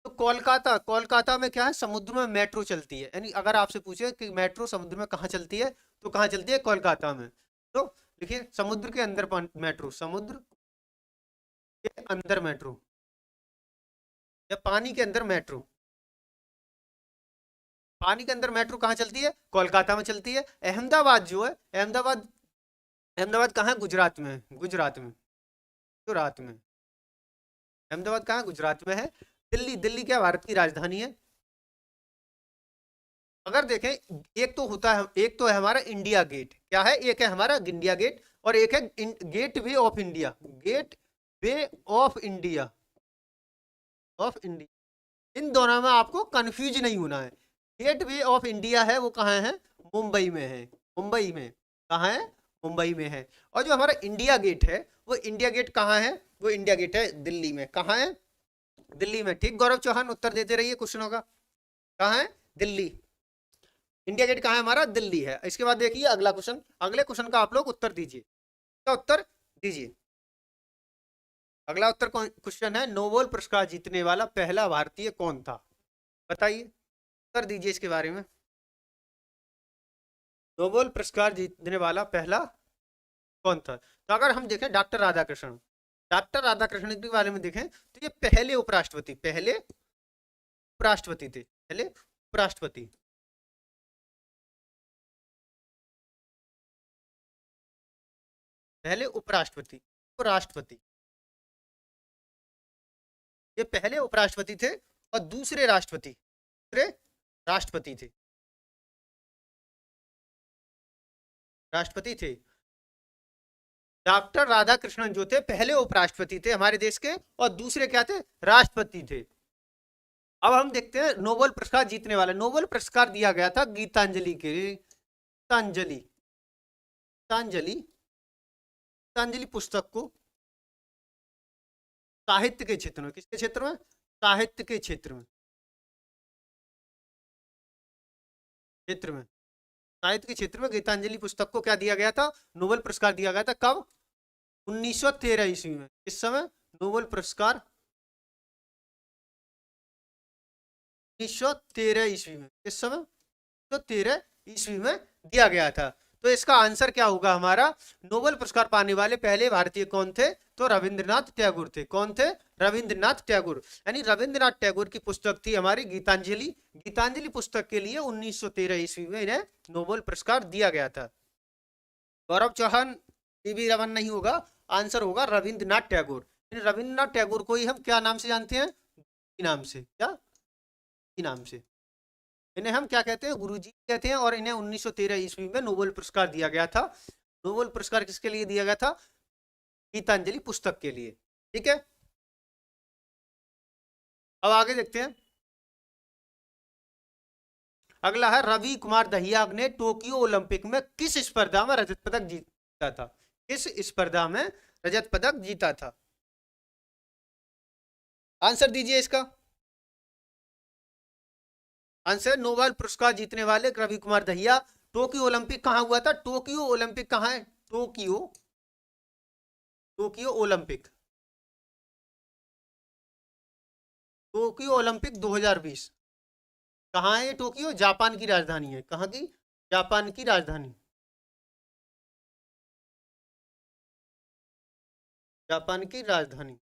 तो कोलकाता में क्या है, समुद्र में मेट्रो चलती है। यानी अगर आपसे पूछे कि मेट्रो समुद्र में कहाँ चलती है, तो कहाँ चलती है, कोलकाता में। तो देखिए, समुद्र के अंदर मेट्रो, समुद्र के अंदर मेट्रो या पानी के अंदर मेट्रो। पानी के अंदर मेट्रो कहाँ चलती है, कोलकाता में चलती है। अहमदाबाद जो है, अहमदाबाद कहाँ है, गुजरात में, गुजरात में। अहमदाबाद कहाँ, गुजरात में है। दिल्ली क्या भारत की राजधानी है। अगर देखें, एक तो है हमारा इंडिया गेट। क्या है, एक है हमारा इंडिया गेट, और एक है gateway of India, gateway of India, of India. इन दोनों में आपको कंफ्यूज नहीं होना है। गेट वे ऑफ इंडिया है वो कहाँ है, मुंबई में है, मुंबई में, कहाँ है, मुंबई में है। और जो हमारा इंडिया गेट है, वो इंडिया गेट कहाँ है, वो इंडिया गेट है दिल्ली में, कहाँ है, दिल्ली में। ठीक गौरव चौहान, उत्तर देते रहिए क्वेश्चनों का। कहाँ है, दिल्ली। इंडिया गेट कहाँ है हमारा, दिल्ली है। इसके बाद देखिए अगला क्वेश्चन, अगले क्वेश्चन का आप लोग उत्तर दीजिए, क्या उत्तर दीजिए। अगला उत्तर क्वेश्चन है, नोबेल पुरस्कार जीतने वाला पहला भारतीय कौन था, बताइए, उत्तर दीजिए इसके बारे में। नोबेल पुरस्कार जीतने वाला पहला कौन था। तो अगर हम देखें डॉक्टर राधाकृष्णन, डॉक्टर राधाकृष्णन के बारे में देखें तो ये पहले उपराष्ट्रपति, पहले उपराष्ट्रपति थे, पहले उपराष्ट्रपति, पहले उपराष्ट्रपति, उपराष्ट्रपति, ये पहले उपराष्ट्रपति थे और दूसरे राष्ट्रपति, दूसरे राष्ट्रपति थे, राष्ट्रपति थे। डॉक्टर राधाकृष्णन जो थे पहले उपराष्ट्रपति थे हमारे देश के, और दूसरे क्या थे, राष्ट्रपति थे। अब हम देखते हैं नोबेल पुरस्कार जीतने वाले। नोबेल पुरस्कार दिया गया था गीतांजलि के लिए, गीतांजलि, गीतांजलि, गीतांजलि पुस्तक को साहित्य के क्षेत्र में, किसके क्षेत्र में, साहित्य के क्षेत्र में, क्षेत्र में, साहित्य के क्षेत्र में गीतांजलि पुस्तक को क्या दिया गया था, नोबेल पुरस्कार दिया गया था। कब, 1913 ईस्वी में। इस समय नोबेल पुरस्कार 1913 ईस्वी में, इस समय 1913 ईस्वी में दिया गया था। तो इसका आंसर क्या होगा हमारा, नोबेल पुरस्कार पाने वाले पहले भारतीय कौन थे, तो रविंद्रनाथ टैगोर थे। कौन थे, रविंद्रनाथ टैगोर। यानी रविंद्रनाथ टैगोर की पुस्तक थी हमारी गीतांजलि। गीतांजलि पुस्तक के लिए 1913 ईस्वी में इन्हें नोबेल पुरस्कार दिया गया था। गौरव चौहान, टीवी रमन नहीं होगा, आंसर होगा रविंद्रनाथ टैगोर। रविंद्रनाथ टैगोर को ही हम क्या नाम से जानते हैं, नाम से, क्या नाम से, इन्हें हम क्या कहते हैं, गुरुजी कहते हैं। और इन्हें 1913 ईस्वी में नोबेल पुरस्कार दिया गया था। नोबेल पुरस्कार किसके लिए दिया गया था, गीतांजलि पुस्तक के लिए। ठीक है, अब आगे देखते हैं। अगला है, रवि कुमार दहिया ने टोक्यो ओलंपिक में किस स्पर्धा में रजत पदक जीता था, किस स्पर्धा में रजत पदक जीता था, आंसर दीजिए इसका। आंसर, नोबेल पुरस्कार जीतने वाले रवि कुमार दहिया। टोक्यो ओलंपिक कहाँ हुआ था, टोक्यो ओलंपिक कहाँ है, Tokyo, Tokyo Olympic, Tokyo Olympic 2020 कहाँ है, टोक्यो जापान की राजधानी है, कहाँ की, जापान की राजधानी, जापान की राजधानी,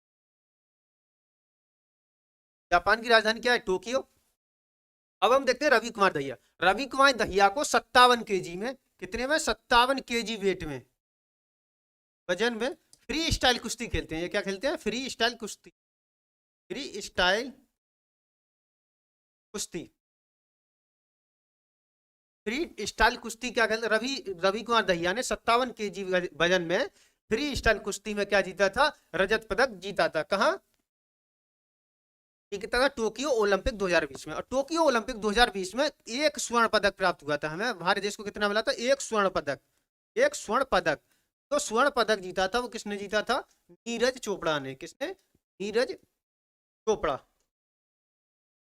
जापान की राजधानी क्या है, टोक्यो। अब हम देखते हैं रवि कुमार दहिया। रवि कुमार दहिया को 57 केजी में, कितने में, 57 केजी वेट में, वजन में फ्री स्टाइल कुश्ती खेलते हैं। ये क्या खेलते हैं, फ्री स्टाइल कुश्ती, फ्री स्टाइल कुश्ती, फ्री स्टाइल कुश्ती क्या खेलते, रवि कुमार दहिया ने 57 केजी वजन में फ्री स्टाइल कुश्ती में क्या जीता था, रजत पदक जीता था। कहाँ जीता था, टोक्यो ओलंपिक 2020 में। और टोक्यो ओलंपिक 2020 में एक स्वर्ण पदक प्राप्त हुआ था हमें, हमारे देश को कितना मिला था, एक स्वर्ण पदक, एक स्वर्ण पदक। तो स्वर्ण पदक जीता था वो किसने जीता था, नीरज चोपड़ा ने। किसने, नीरज चोपड़ा,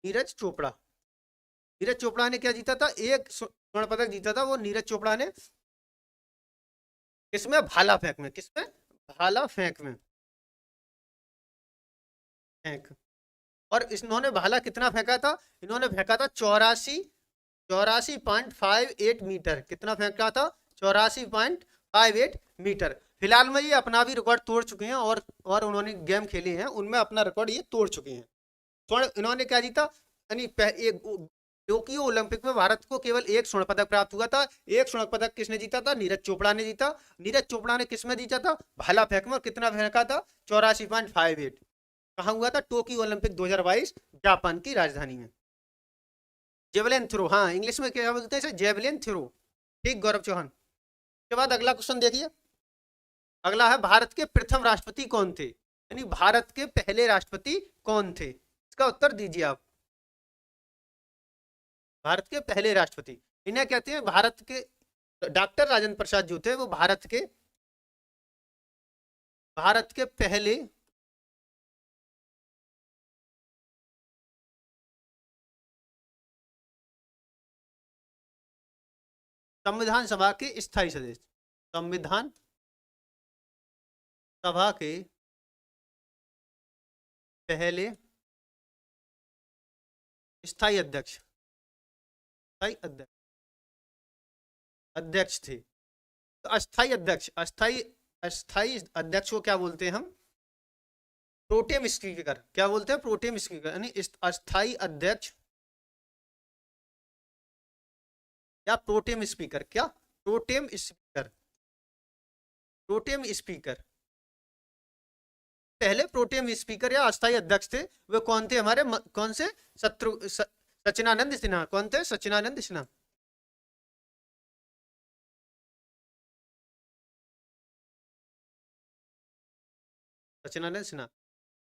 नीरज चोपड़ा, नीरज चोपड़ा ने क्या जीता था, एक स्वर्ण पदक जीता था वो नीरज चोपड़ा ने। किसमें, भाला फेंक में, किसमें, भाला फेंक में, फेंक। और इन्होंने भाला कितना फेंका था, इन्होंने फेंका था 84.58 मीटर। कितना फेंका था, 84.58 मीटर। फिलहाल में ये अपना भी रिकॉर्ड तोड़ चुके हैं, और उन्होंने गेम खेले हैं उनमें अपना रिकॉर्ड ये तोड़ चुके हैं। स्वर्ण इन्होंने क्या जीता, यानी टोक्यो ओलंपिक में भारत को केवल एक स्वर्ण पदक प्राप्त हुआ था। एक स्वर्ण पदक किसने जीता था, नीरज चोपड़ा ने जीता। नीरज चोपड़ा ने किसमें जीता था, भाला फेंक में। और कितना फेंका था, 84.58। कहाँ हुआ था, टोक्यो ओलंपिक 2022, जापान की राजधानी में। जेवलिन थ्रो, हाँ इंग्लिश में क्या बोलते हैं इसे, जेवलिन थ्रो। ठीक गौरव चौहान। के बाद अगला क्वेश्चन देखिए, अगला है भारत के प्रथम राष्ट्रपति कौन थे, यानी भारत के पहले राष्ट्रपति कौन थे, इसका उत्तर दीजिए आप। भारत के पहले राष्ट्रपति इन्हें कहते हैं भारत के, डॉक्टर राजेंद्र प्रसाद जो थे वो भारत के पहले संविधान सभा के स्थायी सदस्य, संविधान सभा के पहले स्थायी अध्यक्ष, स्थायी अध्यक्ष, अध्यक्ष थे। तो अस्थायी अध्यक्ष, अस्थायी अध्यक्ष को क्या बोलते हैं हम, प्रोटेम स्पीकर, क्या बोलते हैं, प्रोटेम स्पीकर, यानी अस्थायी अध्यक्ष या प्रोटेम स्पीकर, क्या प्रोटेम स्पीकर, प्रोटेम स्पीकर। पहले प्रोटेम स्पीकर या अस्थायी अध्यक्ष थे वे कौन थे हमारे, कौन से, सचिनानंद सिन्हा, कौन थे, सचिनानंद सिन्हा। सचिनानंद सिन्हा,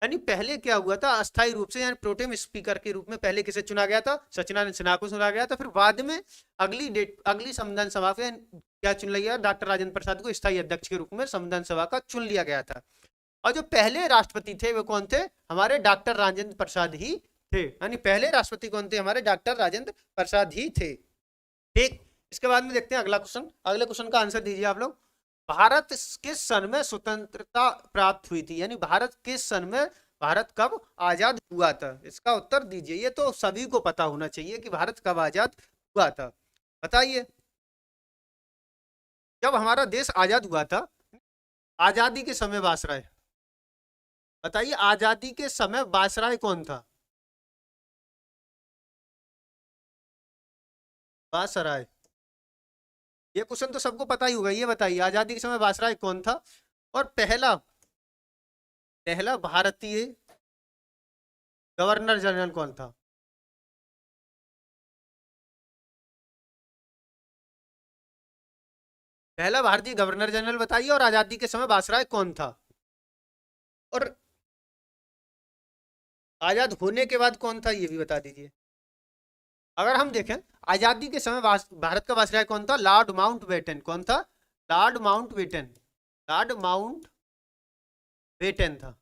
यानी पहले क्या हुआ था, अस्थायी रूप से यानी प्रोटेम स्पीकर के रूप में पहले किसे चुना गया था, सचिनानंद सिन्हा को चुना गया था। फिर बाद में अगली संविधान सभा में क्या चुन लिया, डॉक्टर राजेंद्र प्रसाद को स्थायी अध्यक्ष के रूप में संविधान सभा का चुन लिया गया था। और जो पहले राष्ट्रपति थे वो कौन थे, हमारे डॉक्टर राजेंद्र प्रसाद ही थे, यानी पहले राष्ट्रपति कौन थे, हमारे डॉक्टर राजेंद्र प्रसाद ही थे। ठीक, इसके बाद में देखते हैं अगला क्वेश्चन, अगले क्वेश्चन का आंसर दीजिए आप लोग। भारत किस सन में स्वतंत्रता प्राप्त हुई थी, यानी भारत किस सन में, भारत कब आजाद हुआ था, इसका उत्तर दीजिए। ये तो सभी को पता होना चाहिए कि भारत कब आजाद हुआ था, बताइए। जब हमारा देश आजाद हुआ था, आजादी के समय वायसराय, बताइए आजादी के समय वायसराय कौन था, वायसराय, ये क्वेश्चन तो सबको पता ही होगा। ये बताइए आजादी के समय वायसराय कौन था, और पहला पहला भारतीय गवर्नर जनरल कौन था, पहला भारतीय गवर्नर जनरल बताइए, और आजादी के समय वायसराय कौन था, और आजाद होने के बाद कौन था ये भी बता दीजिए। अगर हम देखें आजादी के समय भारत का वायसराय कौन था, लॉर्ड माउंटबेटन, कौन था, लॉर्ड माउंटबेटन, लॉर्ड माउंटबेटन था।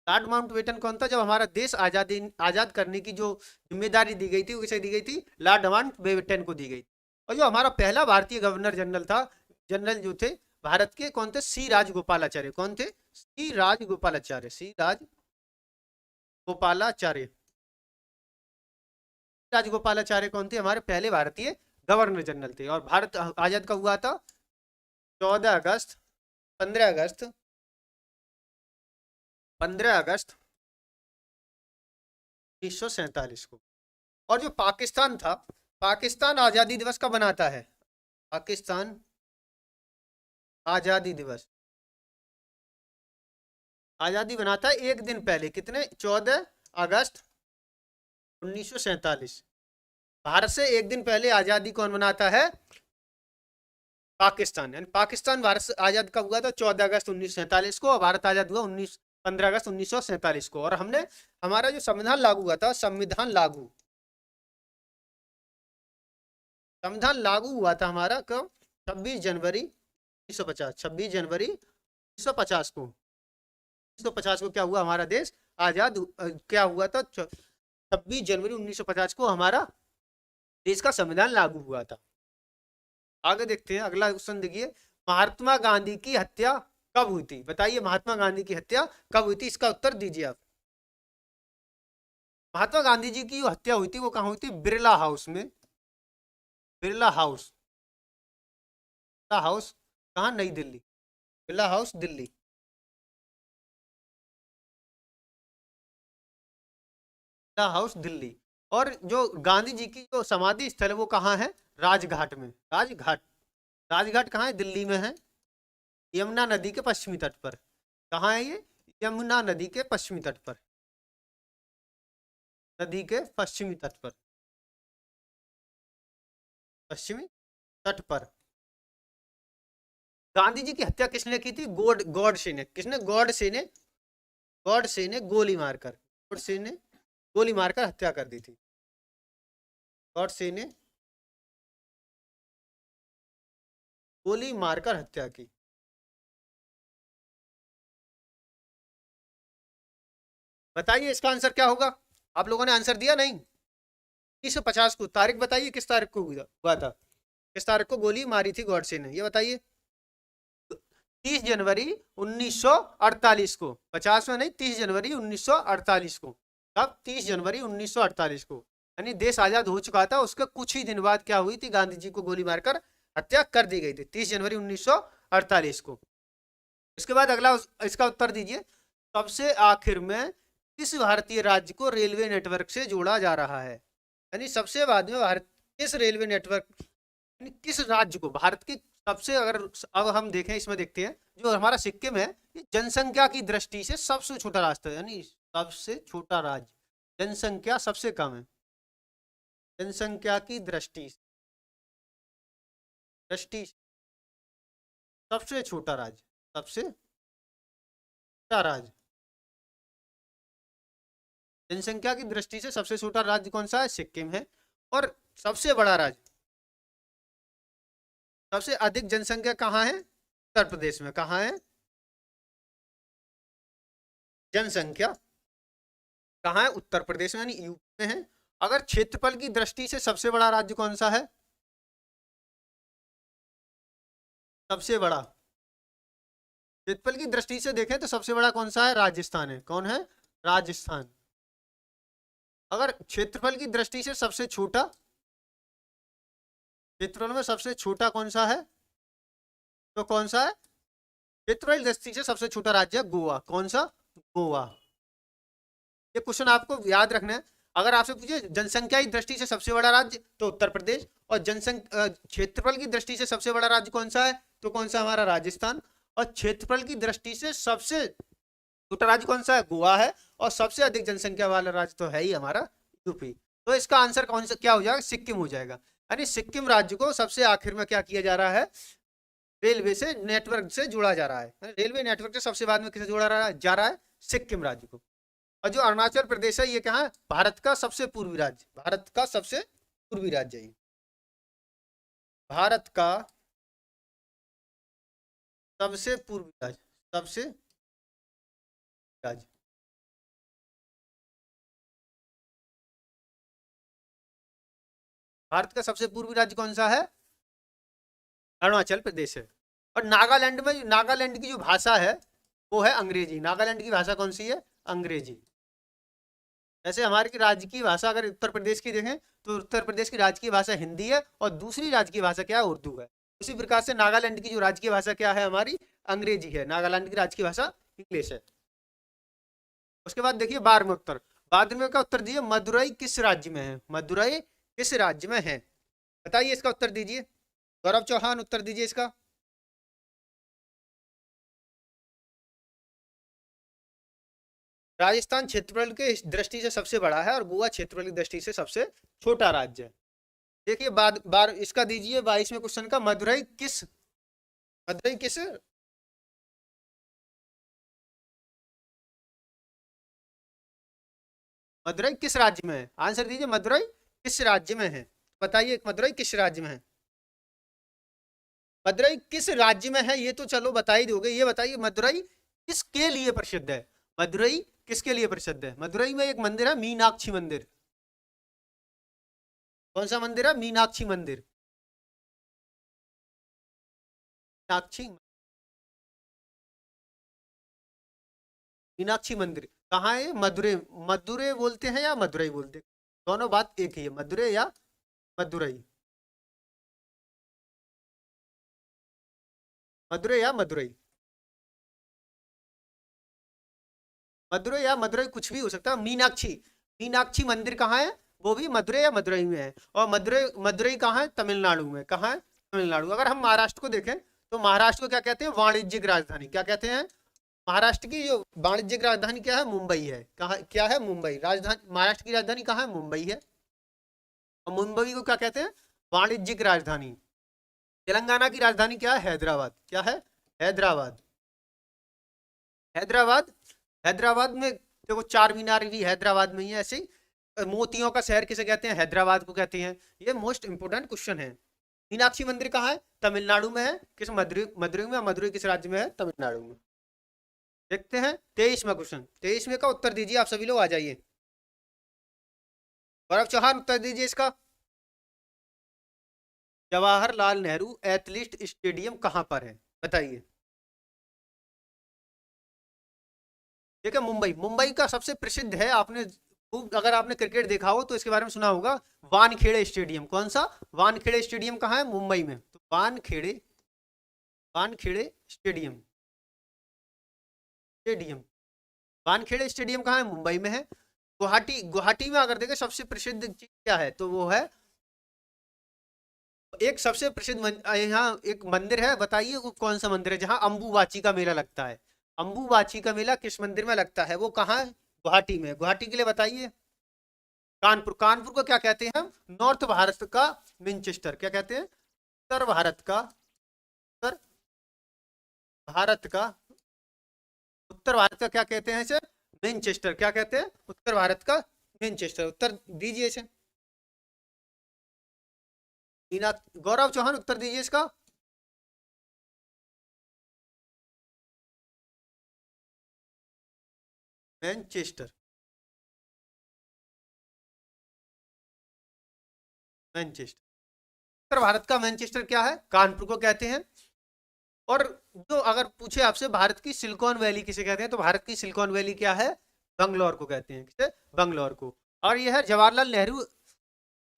लॉर्ड माउंटबेटन कौन था, जब हमारा देश आजाद करने की जो जिम्मेदारी दी गई थी वो किसे दी गई थी, लॉर्ड माउंटबेटन को दी गई। और जो हमारा पहला भारतीय गवर्नर जनरल था, जनरल जो थे भारत के, कौन थे, सी राजगोपालाचार्य, कौन थे, सी राजगोपालाचार्य, सी राजगोपालाचार्य, राजगोपालाचार्य कौन थे, हमारे पहले भारतीय गवर्नर जनरल थे। और भारत आजाद का हुआ था 14 अगस्त 15 अगस्त 1947 को। और जो पाकिस्तान था, पाकिस्तान आजादी दिवस कब मनाता है, पाकिस्तान आजादी दिवस, आजादी बनाता है एक दिन पहले, कितने, 14 अगस्त 1947। भारत से एक दिन पहले आजादी कौन मनाता है, पाकिस्तान, यानी पाकिस्तान भारत से आजाद कब हुआ था, 14 अगस्त 1947 को, और भारत आजाद हुआ 15 अगस्त 1947 को। और हमने, हमारा जो संविधान लागू हुआ था, संविधान लागू हुआ था हमारा कब, 26 जनवरी 1950, 26 जनवरी 1950 को, 1950 को क्या हुआ, हमारा देश आजाद, क्या हुआ था, 26 जनवरी 1950 को हमारा देश का संविधान लागू हुआ था। आगे देखते हैं अगला क्वेश्चन, देखिए महात्मा गांधी की हत्या कब हुई थी, बताइए महात्मा गांधी की हत्या कब हुई थी, इसका उत्तर दीजिए आप। महात्मा गांधी जी की जो हत्या हुई थी वो कहाँ हुई थी, बिरला हाउस में, बिरला हाउस, बिरला हाउस कहाँ, नई दिल्ली, बिरला हाउस दिल्ली, बिरला हाउस दिल्ली। और जो गांधी जी की जो समाधि स्थल है वो कहाँ है, राजघाट में, राजघाट, राजघाट कहाँ है, दिल्ली में है, यमुना नदी के पश्चिमी तट पर। कहाँ है ये, यमुना नदी के पश्चिमी तट पर, नदी के पश्चिमी तट पर, पश्चिमी तट पर। गांधी जी की हत्या किसने की थी? गॉडसे ने। किसने? गॉडसे ने गोली मारकर हत्या कर दी थी। गॉडसे ने गोली मारकर हत्या की। बताइए इसका आंसर क्या होगा? आप लोगों ने आंसर दिया नहीं? 1950 को। तारीख बताइए, किस तारीख को हुआ था? किस तारीख को गोली मारी थी गॉडसे ने, ये बताइए। 30 जनवरी 1948 को। 50 में नहीं, 30 जनवरी 1948 को। कब? 30 जनवरी 1948 को। यानी देश आजाद हो चुका था, उसके कुछ ही दिन बाद क्या हुई थी? गांधी जी को गोली मारकर हत्या कर दी गई थी, 30 जनवरी 1948 को। इसके बाद अगला इसका उत्तर दीजिए। सबसे आखिर में किस भारतीय राज्य को रेलवे नेटवर्क से जोड़ा जा रहा है? यानी सबसे बाद में भारत किस रेलवे नेटवर्क, यानी किस राज्य को, भारत की सबसे, अगर अब हम देखें, इसमें देखते हैं जो हमारा सिक्किम है, ये जनसंख्या की दृष्टि से सबसे छोटा राष्ट्र है, यानी सबसे छोटा राज्य, जनसंख्या सबसे कम है, जनसंख्या की दृष्टि सबसे छोटा राज्य, सबसे छोटा राज्य, जनसंख्या की दृष्टि से सबसे छोटा राज्य कौन सा है? सिक्किम है। और सबसे बड़ा राज्य, सबसे अधिक जनसंख्या कहाँ है? उत्तर प्रदेश में। कहाँ है जनसंख्या? कहाँ है? उत्तर प्रदेश में, यानी यूपी में है। अगर क्षेत्रफल की दृष्टि से सबसे बड़ा राज्य कौन सा है? सबसे बड़ा क्षेत्रफल की दृष्टि से देखें तो सबसे बड़ा कौन सा है? राजस्थान है। कौन है? राजस्थान। अगर क्षेत्रफल की दृष्टि से सबसे छोटा, क्षेत्रफल में सबसे छोटा कौन सा है? तो कौन सा है? क्षेत्रफल की दृष्टि से सबसे छोटा राज्य है गोवा। कौन सा? गोवा। ये क्वेश्चन आपको याद रखना है। अगर आपसे पूछे जनसंख्या की दृष्टि से सबसे बड़ा राज्य, तो उत्तर प्रदेश। और जनसंख्या क्षेत्रफल की दृष्टि से सबसे बड़ा राज्य कौन सा है? तो कौन सा? हमारा राजस्थान। और क्षेत्रफल की दृष्टि से सबसे छोटा राज्य कौन सा है? गोवा है। और सबसे अधिक जनसंख्या वाला राज्य तो है ही हमारा यूपी। तो इसका आंसर कौन सा क्या हो जाएगा? सिक्किम हो जाएगा। यानी सिक्किम राज्य को सबसे आखिर में क्या किया जा रहा है? रेलवे से नेटवर्क से जोड़ा जा रहा है। रेलवे नेटवर्क से सबसे बाद में किसे जोड़ा जा रहा है? सिक्किम राज्य को। और जो अरुणाचल प्रदेश है, ये कहाँ है? भारत का सबसे पूर्वी राज्य, भारत का सबसे पूर्वी राज्य है। भारत का सबसे पूर्वी राज्य, सबसे राज्य। भारत का सबसे पूर्वी राज्य कौन सा है? अरुणाचल प्रदेश है। और नागालैंड में, नागालैंड की जो भाषा है वो है अंग्रेजी। नागालैंड की भाषा कौन सी है? अंग्रेजी। जैसे हमारी राज्य की भाषा अगर उत्तर प्रदेश की देखें तो उत्तर प्रदेश की राजकीय भाषा हिंदी है, और दूसरी राजकीय भाषा क्या है? उर्दू है। उसी प्रकार से नागालैंड की जो राजकीय भाषा क्या है? हमारी अंग्रेजी है। नागालैंड की राजकीय भाषा इंग्लिश है। उसके बाद देखिए 12वें उत्तर। 12वें का उत्तर दीजिए, मदुरई किस राज्य में है? मदुरई किस राज्य में है? बताइए, इसका उत्तर दीजिए। गौरव चौहान उत्तर दीजिए इसका। राजस्थान क्षेत्रफल के दृष्टि से सबसे बड़ा है, और गोवा क्षेत्रफल की दृष्टि से सबसे छोटा राज्य है। देखिए बाद बार इसका दीजिए 22वें क्वेश्चन का। मदुरई किस मदुरई किस राज्य में है? आंसर दीजिए, मदुरई किस राज्य में है? बताइए मदुरई किस राज्य में है? मदुरई किस राज्य में है ये तो चलो बता ही दोगे, ये बताइए मदुरई किसके लिए प्रसिद्ध है? मदुरई किसके लिए प्रसिद्ध है? मदुरई में एक मंदिर है, मीनाक्षी मंदिर। कौन सा मंदिर है? मीनाक्षी मंदिर। मीनाक्षी मीनाक्षी मंदिर कहाँ है? मदुरई। मदुरई बोलते हैं या मदुरई बोलते हैं? दोनों बात एक ही है, मदुरई या मदुरई। मदुरई या मदुरई। मदुरई या मदुरई कुछ भी हो सकता है। मीनाक्षी, मीनाक्षी मंदिर कहाँ है? वो भी मदुरई या मदुरई में है। और मदुरई, मदुरई कहाँ है? तमिलनाडु में। कहाँ है? तमिलनाडु। अगर हम महाराष्ट्र को देखें तो महाराष्ट्र को क्या कहते हैं? वाणिज्यिक राजधानी। क्या कहते हैं? महाराष्ट्र की जो वाणिज्यिक राजधानी क्या है? मुंबई है। कहाँ क्या है? मुंबई। राजधानी, महाराष्ट्र की राजधानी कहाँ है? मुंबई है। और मुंबई को क्या कहते हैं? वाणिज्यिक राजधानी। तेलंगाना की राजधानी क्या है? हैदराबाद। क्या है? हैदराबाद। हैदराबाद। हैदराबाद में देखो चार मीनार भी हैदराबाद में ही है। ऐसे ही मोतियों का शहर किसे कहते हैं? हैदराबाद को कहते हैं। ये मोस्ट इंपोर्टेंट क्वेश्चन है। मीनाक्षी मंदिर कहाँ है? तमिलनाडु में है। किस मदुरई? मदुरई में। मदुरई किस राज्य में है? तमिलनाडु में। देखते हैं 23वां क्वेश्चन। 23वें का उत्तर दीजिए आप सभी लोग, आ जाइए। गौरव चौहान उत्तर दीजिए इसका। जवाहरलाल नेहरू एथलीट स्टेडियम कहाँ पर है? बताइए। ठीक है, मुंबई। मुंबई का सबसे प्रसिद्ध है, आपने खूब अगर आपने क्रिकेट देखा हो तो इसके बारे में सुना होगा, वानखेड़े स्टेडियम। कौन सा? वानखेड़े स्टेडियम कहाँ है? मुंबई में। तो Wankhede, Wankhede stadium, stadium, Wankhede stadium कहाँ है? मुंबई में है। गुवाहाटी, गुवाहाटी में अगर देखें सबसे प्रसिद्ध चीज क्या है तो वो है, एक सबसे प्रसिद्ध यहाँ एक मंदिर है, बताइए वो कौन सा मंदिर है जहाँ अंबुबाची का मेला लगता है? अंबुबाची का मेला किस मंदिर में लगता है? वो कहाँ है? गुवाहाटी में। गुवाहाटी के लिए बताइए। कानपुर। कानपुर को क्या कहते हैं हम? नॉर्थ भारत का मैनचेस्टर। क्या कहते हैं? उत्तर भारत का, उत्तर भारत का, उत्तर भारत का क्या कहते हैं इसे? मैनचेस्टर। क्या कहते हैं? उत्तर भारत का मैनचेस्टर। उत्तर दीजिए इसे। मीना, गौरव चौहान उत्तर दीजिए इसका। Manchester, Manchester. उत्तर भारत का मैनचेस्टर क्या है? कानपुर को कहते हैं। और जो अगर पूछे आपसे भारत की सिलिकॉन वैली किसे कहते हैं, तो भारत की सिलिकॉन वैली क्या है? बंगलौर को कहते हैं। किसे? बंगलौर को। और यह है जवाहरलाल नेहरू,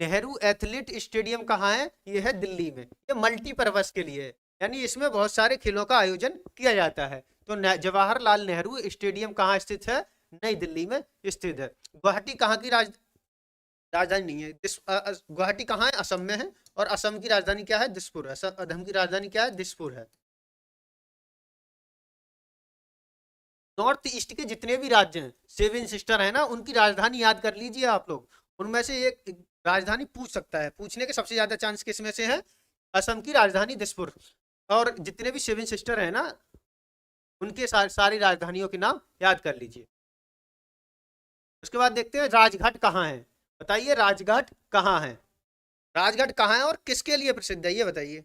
नेहरू एथलीट स्टेडियम कहाँ है? ये है दिल्ली में। ये मल्टीपर्पज के लिए है, यानी इसमें बहुत सारे खेलों का आयोजन किया जाता है। तो जवाहरलाल नेहरू स्टेडियम कहाँ स्थित है? नई दिल्ली में स्थित है। गुवाहाटी कहाँ की राजधानी नहीं है? गुवाहाटी कहाँ है? असम में है। और असम की राजधानी क्या है? दिसपुर। असम की राजधानी क्या है? दिसपुर है। नॉर्थ ईस्ट के जितने भी राज्य हैं, सेवन सिस्टर है ना, उनकी राजधानी याद कर लीजिए आप लोग। उनमें से एक राजधानी पूछ सकता है, पूछने के सबसे ज्यादा चांस किस में से है? असम की राजधानी दिसपुर। और जितने भी सेवन सिस्टर है ना, उनके सारी राजधानियों के नाम याद कर लीजिए। उसके बाद देखते हैं राजघाट कहाँ है। बताइए राजघाट कहाँ है? राजघाट कहाँ है और किसके लिए प्रसिद्ध है, ये बताइए।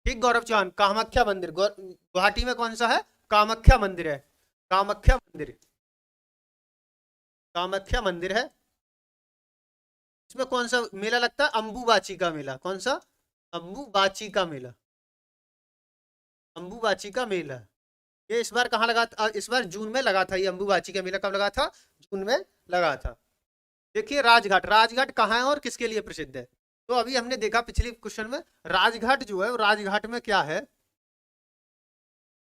ठीक गौरव चौहान, कामाख्या मंदिर। गुवाहाटी में कौन सा है? कामाख्या मंदिर है। कामाख्या मंदिर, कामाख्या मंदिर है। इसमें कौन सा मेला लगता है? अंबुबाची का मेला। कौन सा? अंबुबाची का मेला। अंबुबाची का मेला। ये इस बार कहाँ लगा था? इस बार जून में लगा था। ये अंबुबाची का मेला कब लगा था? जून में लगा था। देखिए राजघाट, राजघाट कहाँ है और किसके लिए प्रसिद्ध है? तो अभी हमने देखा पिछले क्वेश्चन में, राजघाट जो है, राजघाट में क्या है?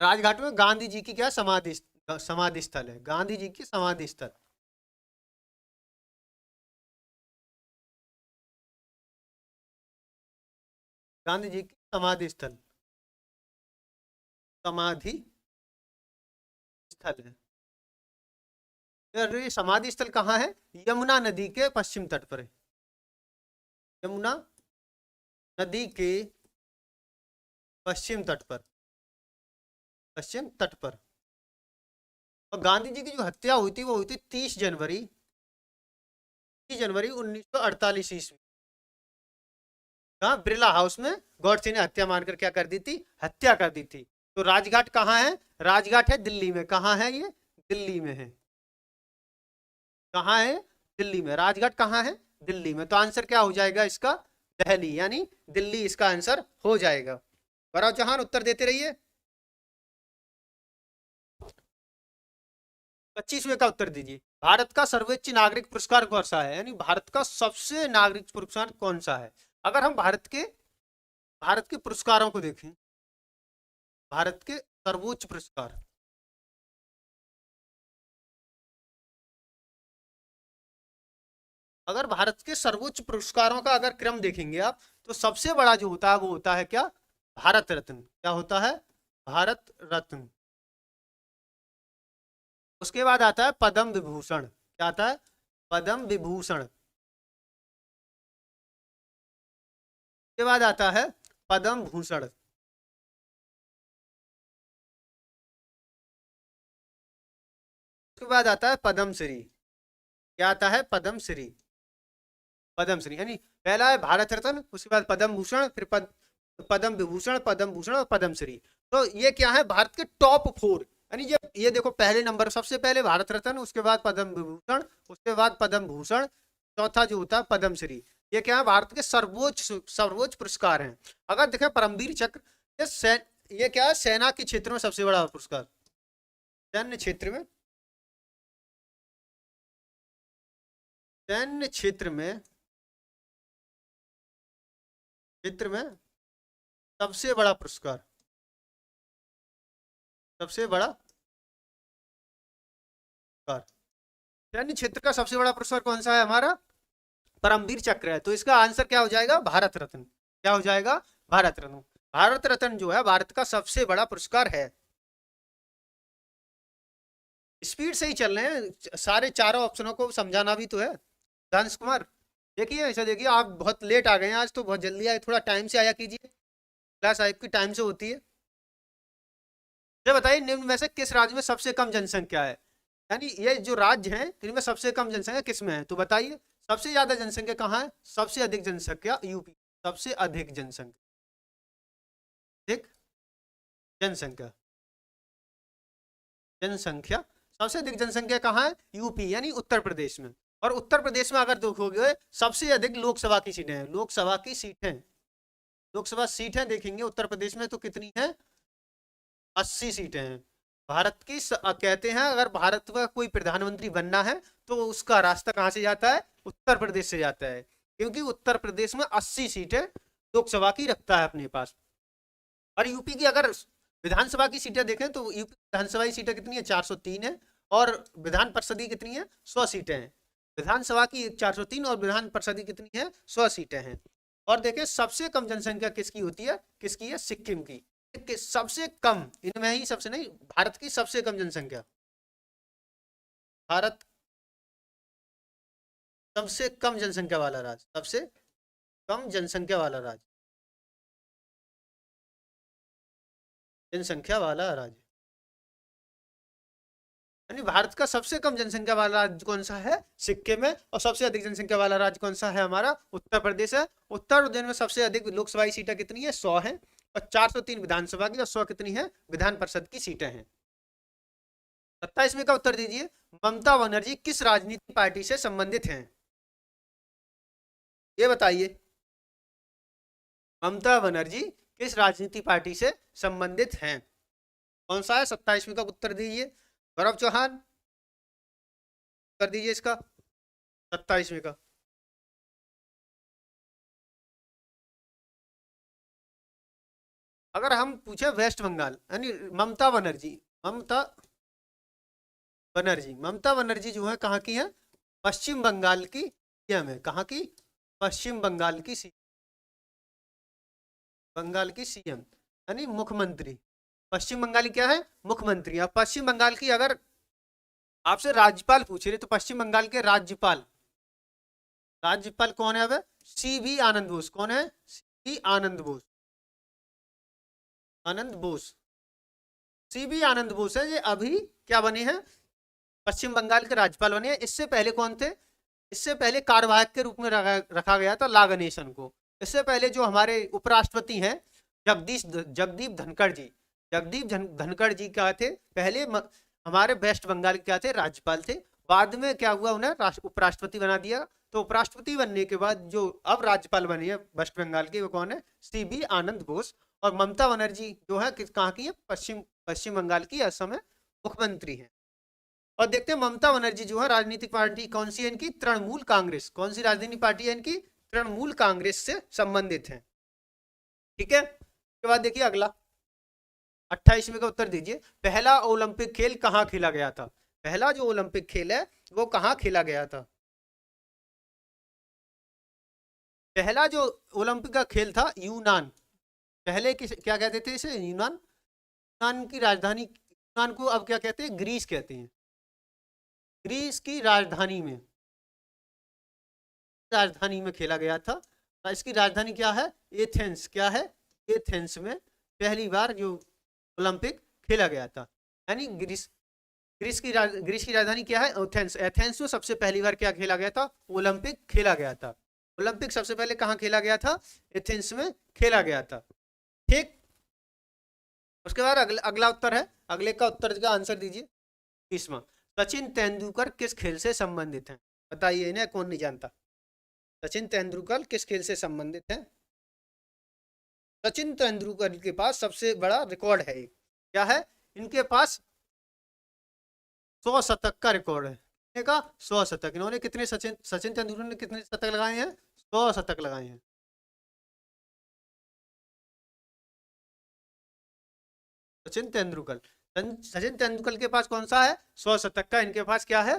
राजघाट में गांधी जी की क्या समाधि, समाधि स्थल है। गांधी जी की समाधि स्थल। गांधी जी की समाधि स्थल, समाधि स्थल है। ये समाधि स्थल कहाँ है? यमुना नदी के पश्चिम तट पर है। यमुना नदी के पश्चिम तट पर, पश्चिम तट पर। और गांधी जी की जो हत्या हुई थी वो हुई थी 30 जनवरी, 30 जनवरी 1948 ईस्वी। कहाँ? बिरला हाउस में गॉडसे ने हत्या मारकर क्या कर दी थी? हत्या कर दी थी। तो राजघाट कहाँ है? राजघाट है दिल्ली में। कहाँ है ये? दिल्ली में है। कहाँ है? दिल्ली में। राजघाट कहाँ है? दिल्ली में। तो आंसर क्या हो जाएगा इसका? दिल्ली, यानी दिल्ली इसका आंसर हो जाएगा। गौरव चौहान उत्तर देते रहिए। 25वें का उत्तर दीजिए। भारत का सर्वोच्च नागरिक पुरस्कार कौन सा है? यानी भारत का सबसे नागरिक पुरस्कार कौन सा है? अगर हम भारत के पुरस्कारों को देखें, भारत के सर्वोच्च पुरस्कार, अगर भारत के सर्वोच्च पुरस्कारों का अगर क्रम देखेंगे आप, तो सबसे बड़ा जो होता है वो होता है क्या? भारत रत्न। क्या होता है? भारत रत्न। उसके बाद आता है पद्म विभूषण। क्या आता है? पद्म विभूषण। उसके बाद आता है पद्म भूषण। उसके बाद आता है पद्मश्री। क्या आता है? पद्मश्री। पद्मश्री यानी पहला है भारत रत्न, उसके बाद पद्म भूषण, फिर पद्म विभूषण, पद्म भूषण और पद्मश्री। तो ये क्या है? भारत के टॉप 4। यानी ये देखो, पहले नंबर सबसे पहले भारत रत्न, उसके बाद पद्म विभूषण, उसके बाद पद्म भूषण, चौथा जो होता है पद्मश्री। ये क्या है? भारत के सर्वोच्च सर्वोच्च पुरस्कार हैं। अगर देखें परमवीर चक्र, ये क्या है? सेना के क्षेत्र में सबसे बड़ा पुरस्कार। सैन्य क्षेत्र में, सैन्य क्षेत्र में सबसे बड़ा पुरस्कार, सबसे बड़ा पुरस्कार। सैन्य क्षेत्र का सबसे बड़ा पुरस्कार कौन सा है? हमारा परमवीर चक्र है। तो इसका आंसर क्या हो जाएगा? भारत रत्न। क्या हो जाएगा? भारत रत्न। भारत रत्न जो है भारत का सबसे बड़ा पुरस्कार है। स्पीड से ही चल रहे हैं, सारे चारों ऑप्शनों को समझाना भी तो है। दानिश कुमार, देखिए ऐसा देखिए, आप बहुत लेट आ गए हैं आज, तो बहुत जल्दी आए, थोड़ा टाइम से आया कीजिए, क्लास आपकी टाइम से होती है। ये बताइए, निम्न में से किस राज्य में सबसे कम जनसंख्या है? यानी ये जो राज्य हैं इनमें सबसे कम जनसंख्या किस में है? तो बताइए, सबसे ज्यादा जनसंख्या कहाँ है? सबसे अधिक जनसंख्या यूपी। सबसे अधिक जनसंख्या, अधिक जनसंख्या, जनसंख्या, सबसे अधिक जनसंख्या कहाँ है? यूपी यानी उत्तर प्रदेश में। और उत्तर प्रदेश में अगर देखोगे सबसे अधिक लोकसभा की सीटें हैं। लोकसभा की सीटें, लोकसभा सीटें देखेंगे उत्तर प्रदेश में तो कितनी है? 80 सीटें हैं। भारत की कहते हैं अगर भारत का कोई प्रधानमंत्री बनना है तो उसका रास्ता कहाँ से जाता है? उत्तर प्रदेश से जाता है, क्योंकि उत्तर प्रदेश में 80 सीटें लोकसभा की रखता है अपने पास। और यूपी की अगर विधानसभा की सीटें देखें तो यूपी विधानसभा की सीटें कितनी है? 403 है। और विधान परिषद की कितनी है? 100 सीटें हैं। विधानसभा की 403 और विधान परिषद की कितनी है? 100 सीटें हैं। और देखें सबसे कम जनसंख्या किसकी होती है? किसकी है? सिक्किम की। सबसे कम, इनमें ही सबसे नहीं, भारत की सबसे कम जनसंख्या, भारत सबसे कम जनसंख्या वाला राज्य, सबसे कम जनसंख्या वाला राज्य, जनसंख्या वाला राज्य, यानी भारत का सबसे कम जनसंख्या वाला राज्य कौन सा है? सिक्किम है। और सबसे अधिक जनसंख्या वाला राज्य कौन सा है? हमारा उत्तर प्रदेश है। उत्तर प्रदेश में सबसे अधिक लोकसभा की सीटें कितनी है? 100 है। और 403 विधानसभा की, और 100 कितनी है? विधान परिषद की सीटें हैं। 27वें का उत्तर दीजिए। ममता बनर्जी किस राजनीतिक पार्टी से संबंधित हैं? ये बताइए, ममता बनर्जी किस राजनीतिक पार्टी से संबंधित हैं? कौन सा है? 27वें का उत्तर दीजिए। गौरव चौहान, कर दीजिए इसका 27वें का। अगर हम पूछे वेस्ट बंगाल, यानी ममता बनर्जी, ममता बनर्जी, ममता बनर्जी जो है कहाँ की है? पश्चिम बंगाल की सीएम है। कहाँ की? पश्चिम बंगाल की बंगाल की सीएम, यानी मुख्यमंत्री। पश्चिम बंगाल की क्या है? मुख्यमंत्री। अब पश्चिम बंगाल की अगर आपसे राज्यपाल पूछ रहे तो पश्चिम बंगाल के राज्यपाल, राज्यपाल कौन है? अब सीवी आनंद बोस। कौन है? सीवी आनंद बोस, आनंद बोस, सीवी आनंद बोस है। ये अभी क्या बने हैं? पश्चिम बंगाल के राज्यपाल बने हैं। इससे पहले कौन थे? इससे पहले कार्यवाहक के रूप में रखा गया था ला गणेशन को। इससे पहले जो हमारे उपराष्ट्रपति हैं जगदीप धनखड़ जी, धनखड़ जी क्या थे? पहले हमारे वेस्ट बंगाल के क्या थे? राज्यपाल थे। बाद में क्या हुआ? उन्हें उपराष्ट्रपति बना दिया। तो उपराष्ट्रपति बनने के बाद जो अब राज्यपाल बनी है वेस्ट बंगाल की, वो कौन है? सीबी आनंद बोस। और ममता बनर्जी जो है कहाँ की है? पश्चिम पश्चिम बंगाल की, असम में मुख्यमंत्री है। और देखते हैं ममता बनर्जी जो है राजनीतिक पार्टी कौन सी है इनकी? तृणमूल कांग्रेस। कौन सी राजनीतिक पार्टी है इनकी? तृणमूल कांग्रेस से संबंधित है। ठीक है, उसके बाद देखिए अगला 28वें का उत्तर दीजिए। पहला ओलंपिक खेल कहाँ खेला गया था? पहला जो ओलंपिक खेल है वो कहाँ खेला गया था? पहला जो ओलंपिक का खेल था यूनान, पहले क्या कहते थे इसे? यूनान। यूनान की राजधानी, यूनान को अब क्या कहते हैं? ग्रीस कहते हैं। ग्रीस की राजधानी में, राजधानी में खेला गया था। इसकी राजधानी क्या है? एथेंस। क्या है? एथेंस में पहली बार जो ओलंपिक खेला गया था। यानी ग्रीस की राजधानी क्या है? एथेंस। एथेंस में सबसे पहली बार क्या खेला गया था? ओलंपिक खेला गया था। ओलंपिक सबसे पहले कहाँ खेला गया था? एथेंस में खेला गया था। ठीक, उसके बाद अगला उत्तर है, अगले का उत्तर का आंसर दीजिए। 30वां, सचिन तेंदुलकर किस खेल से संबंधित हैं? बताइए, इन्हें कौन नहीं जानता? सचिन तेंदुलकर किस खेल से संबंधित हैं? सचिन तेंदुलकर के पास सबसे बड़ा रिकॉर्ड है, क्या है? इनके पास 100 शतक का रिकॉर्ड है। कितने का? 100 शतक। इन्होंने कितने, सचिन तेंदुलकर ने कितने शतक लगाए हैं? 100 शतक लगाए हैं। सचिन तेंदुलकर, सचिन तेंदुलकर के पास कौन सा है? 100 शतक का इनके पास क्या है?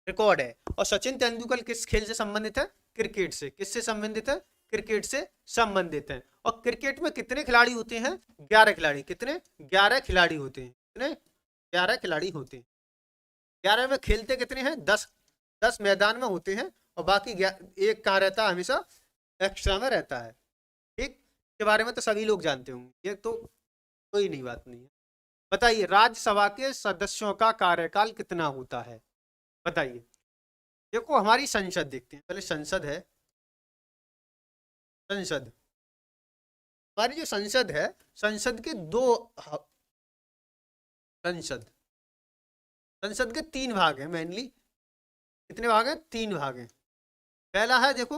रिकॉर्ड है। और सचिन तेंदुलकर किस खेल से संबंधित है? क्रिकेट से। किससे संबंधित है? क्रिकेट से संबंधित है। और क्रिकेट में कितने खिलाड़ी होते हैं? 11 खिलाड़ी। कितने? 11 खिलाड़ी होते हैं। कितने? 11 खिलाड़ी होते हैं। 11 में खेलते कितने हैं? 10 मैदान में होते हैं और बाकी एक कहाँ रहता है? हमेशा एक्स्ट्रा में रहता है। ठीक, के बारे में तो सभी लोग जानते होंगे, ये तो कोई नहीं, बात नहीं है। बताइए, राज्यसभा के सदस्यों का कार्यकाल कितना होता है? बताइए। देखो, हमारी संसद देखते हैं पहले। संसद है, संसद, हमारी जो संसद है, संसद के संसद संसद के 3 भाग हैं मेनली। कितने भाग हैं? 3 भाग हैं। पहला है, देखो,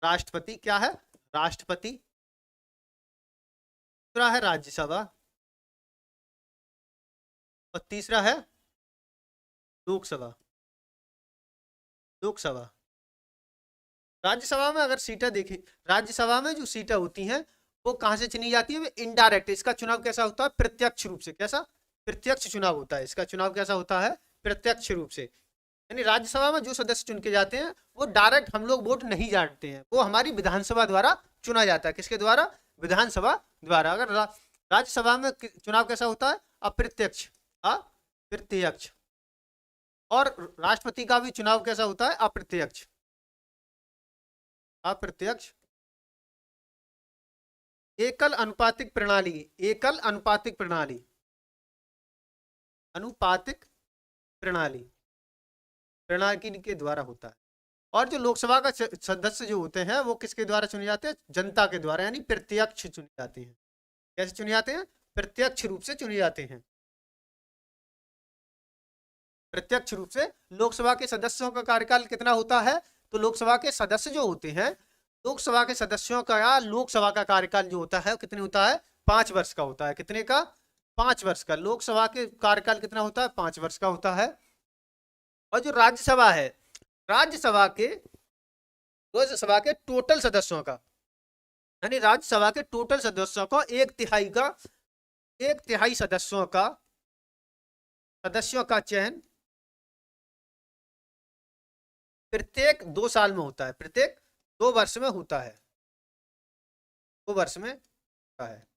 राष्ट्रपति। क्या है? राष्ट्रपति। दूसरा है राज्यसभा और तीसरा है लोकसभा। लोकसभा। राज्यसभा में अगर सीटें देखें, राज्यसभा में जो सीटें होती हैं वो कहां से चुनी जाती है? इनडायरेक्ट। इसका चुनाव कैसा होता है? प्रत्यक्ष रूप से। कैसा? प्रत्यक्ष चुनाव होता है। इसका चुनाव कैसा होता है? प्रत्यक्ष रूप से। यानी राज्यसभा में जो सदस्य चुन के जाते हैं वो डायरेक्ट हम लोग वोट नहीं जानते हैं, वो हमारी विधानसभा द्वारा चुना जाता है। किसके द्वारा? विधानसभा द्वारा। अगर राज्यसभा में चुनाव कैसा होता है? अप्रत्यक्ष। अप्रत्यक्ष। और राष्ट्रपति का भी चुनाव कैसा होता है? अप्रत्यक्ष। अप्रत्यक्ष। एकल अनुपातिक प्रणाली। एकल अनुपातिक प्रणाली। अनुपातिक प्रणाली प्रणाली के द्वारा होता है। और जो लोकसभा का सदस्य जो होते हैं वो किसके द्वारा चुने जाते हैं? जनता के द्वारा, यानी प्रत्यक्ष चुने जाते हैं। कैसे चुने जाते हैं? प्रत्यक्ष रूप से चुने जाते हैं। प्रत्यक्ष रूप से। लोकसभा के सदस्यों का कार्यकाल कितना होता है? तो लोकसभा के सदस्य जो होते हैं, लोकसभा के सदस्यों का या लोकसभा का कार्यकाल जो होता है कितने होता है? 5 वर्ष का होता है। कितने का? 5 वर्ष का। लोकसभा के कार्यकाल कितना होता है? 5 वर्ष का होता है। और जो राज्यसभा है, राज्यसभा के टोटल सदस्यों का, यानी राज्यसभा के टोटल सदस्यों को 1/3 सदस्यों का चयन प्रत्येक 2 साल में होता है। प्रत्येक 2 वर्ष में होता है। 2 वर्ष में होता है।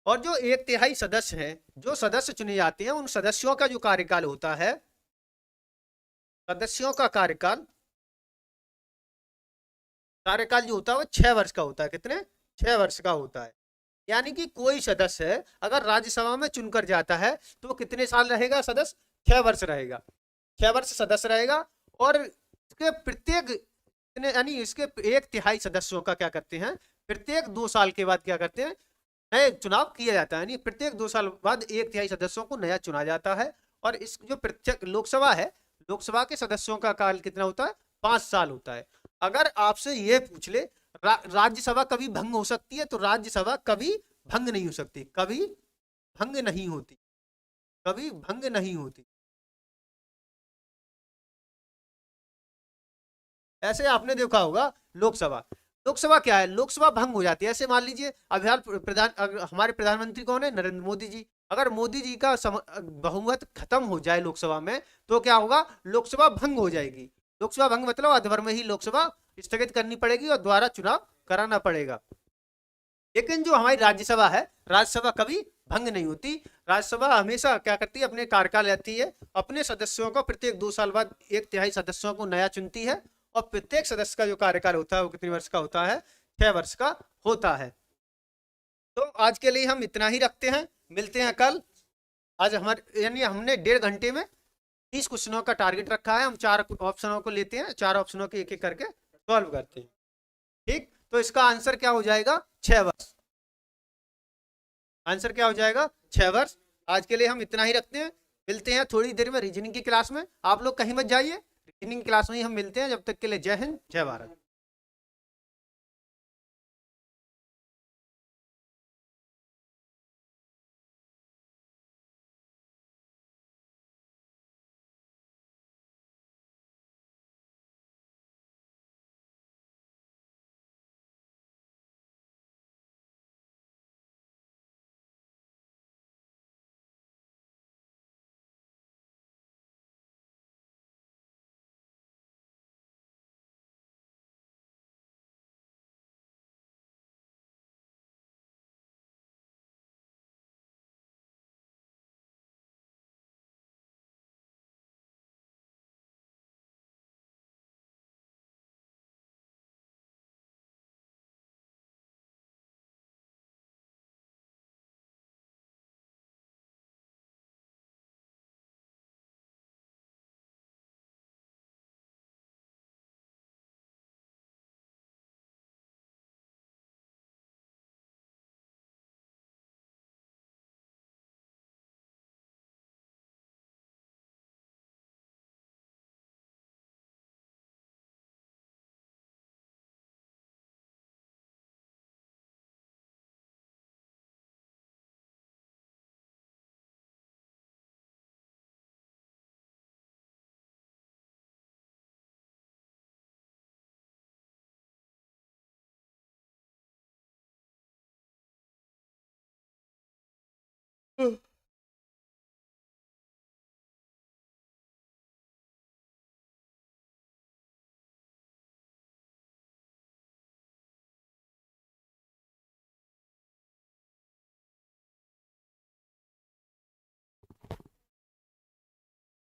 और जो 1/3 सदस्य हैं, जो सदस्य चुने जाते हैं, उन सदस्यों का जो कार्यकाल होता है, सदस्यों का कार्यकाल जो होता है वो 6 वर्ष का होता है। कितने? 6 वर्ष का होता है। यानी कि कोई सदस्य अगर राज्यसभा में चुनकर जाता है तो वो कितने साल रहेगा? सदस्य 6 वर्ष रहेगा। 6 वर्ष सदस्य रहेगा। और इसके प्रत्येक, यानी इसके 1/3 सदस्यों का क्या करते हैं? प्रत्येक 2 साल के बाद क्या करते हैं? नए चुनाव किया जाता है। यानी प्रत्येक 2 साल बाद 1/3 सदस्यों को नया चुना जाता है। और इस जो प्रत्येक लोकसभा है, लोकसभा के सदस्यों का काल कितना होता है? 5 साल होता है। अगर आपसे ये पूछ ले राज्यसभा कभी भंग हो सकती है, तो राज्यसभा कभी भंग नहीं हो सकती। कभी भंग नहीं होती। कभी भंग नहीं होती। ऐसे आपने देखा होगा लोकसभा, लोकसभा क्या है? लोकसभा भंग हो जाती है। ऐसे मान लीजिए अभी हमारे प्रधानमंत्री कौन है? नरेंद्र मोदी जी। अगर मोदी जी का बहुमत खत्म हो जाए लोकसभा में तो क्या होगा? लोकसभा भंग हो जाएगी। लोकसभा भंग मतलब अधर में ही लोकसभा स्थगित करनी पड़ेगी और दोबारा चुनाव कराना पड़ेगा। लेकिन जो हमारी राज्यसभा है, राज्यसभा कभी भंग नहीं होती। राज्यसभा हमेशा क्या करती है? अपने कार्यकाल रहती है। अपने सदस्यों को प्रत्येक 2 साल बाद 1/3 सदस्यों को नया चुनती है। और प्रत्येक सदस्य का जो कार्यकाल होता है वो कितने वर्ष का होता है? 6 वर्ष का होता है। तो आज के लिए हम इतना ही रखते हैं, मिलते हैं कल। आज हमारे यानी हमने 1.5 घंटे में 30 क्वेश्चनों का टारगेट रखा है। हम 4 ऑप्शनों को लेते हैं, 4 ऑप्शनों के एक एक करके सॉल्व करते हैं। ठीक, तो इसका आंसर क्या हो जाएगा? 6 वर्ष। आंसर क्या हो जाएगा? 6 वर्ष। आज के लिए हम इतना ही रखते हैं, मिलते हैं थोड़ी देर में रीजनिंग की क्लास में। आप लोग कहीं मत जाइए, रीजनिंग की क्लास में ही हम मिलते हैं। जब तक के लिए जय हिंद, जय भारत।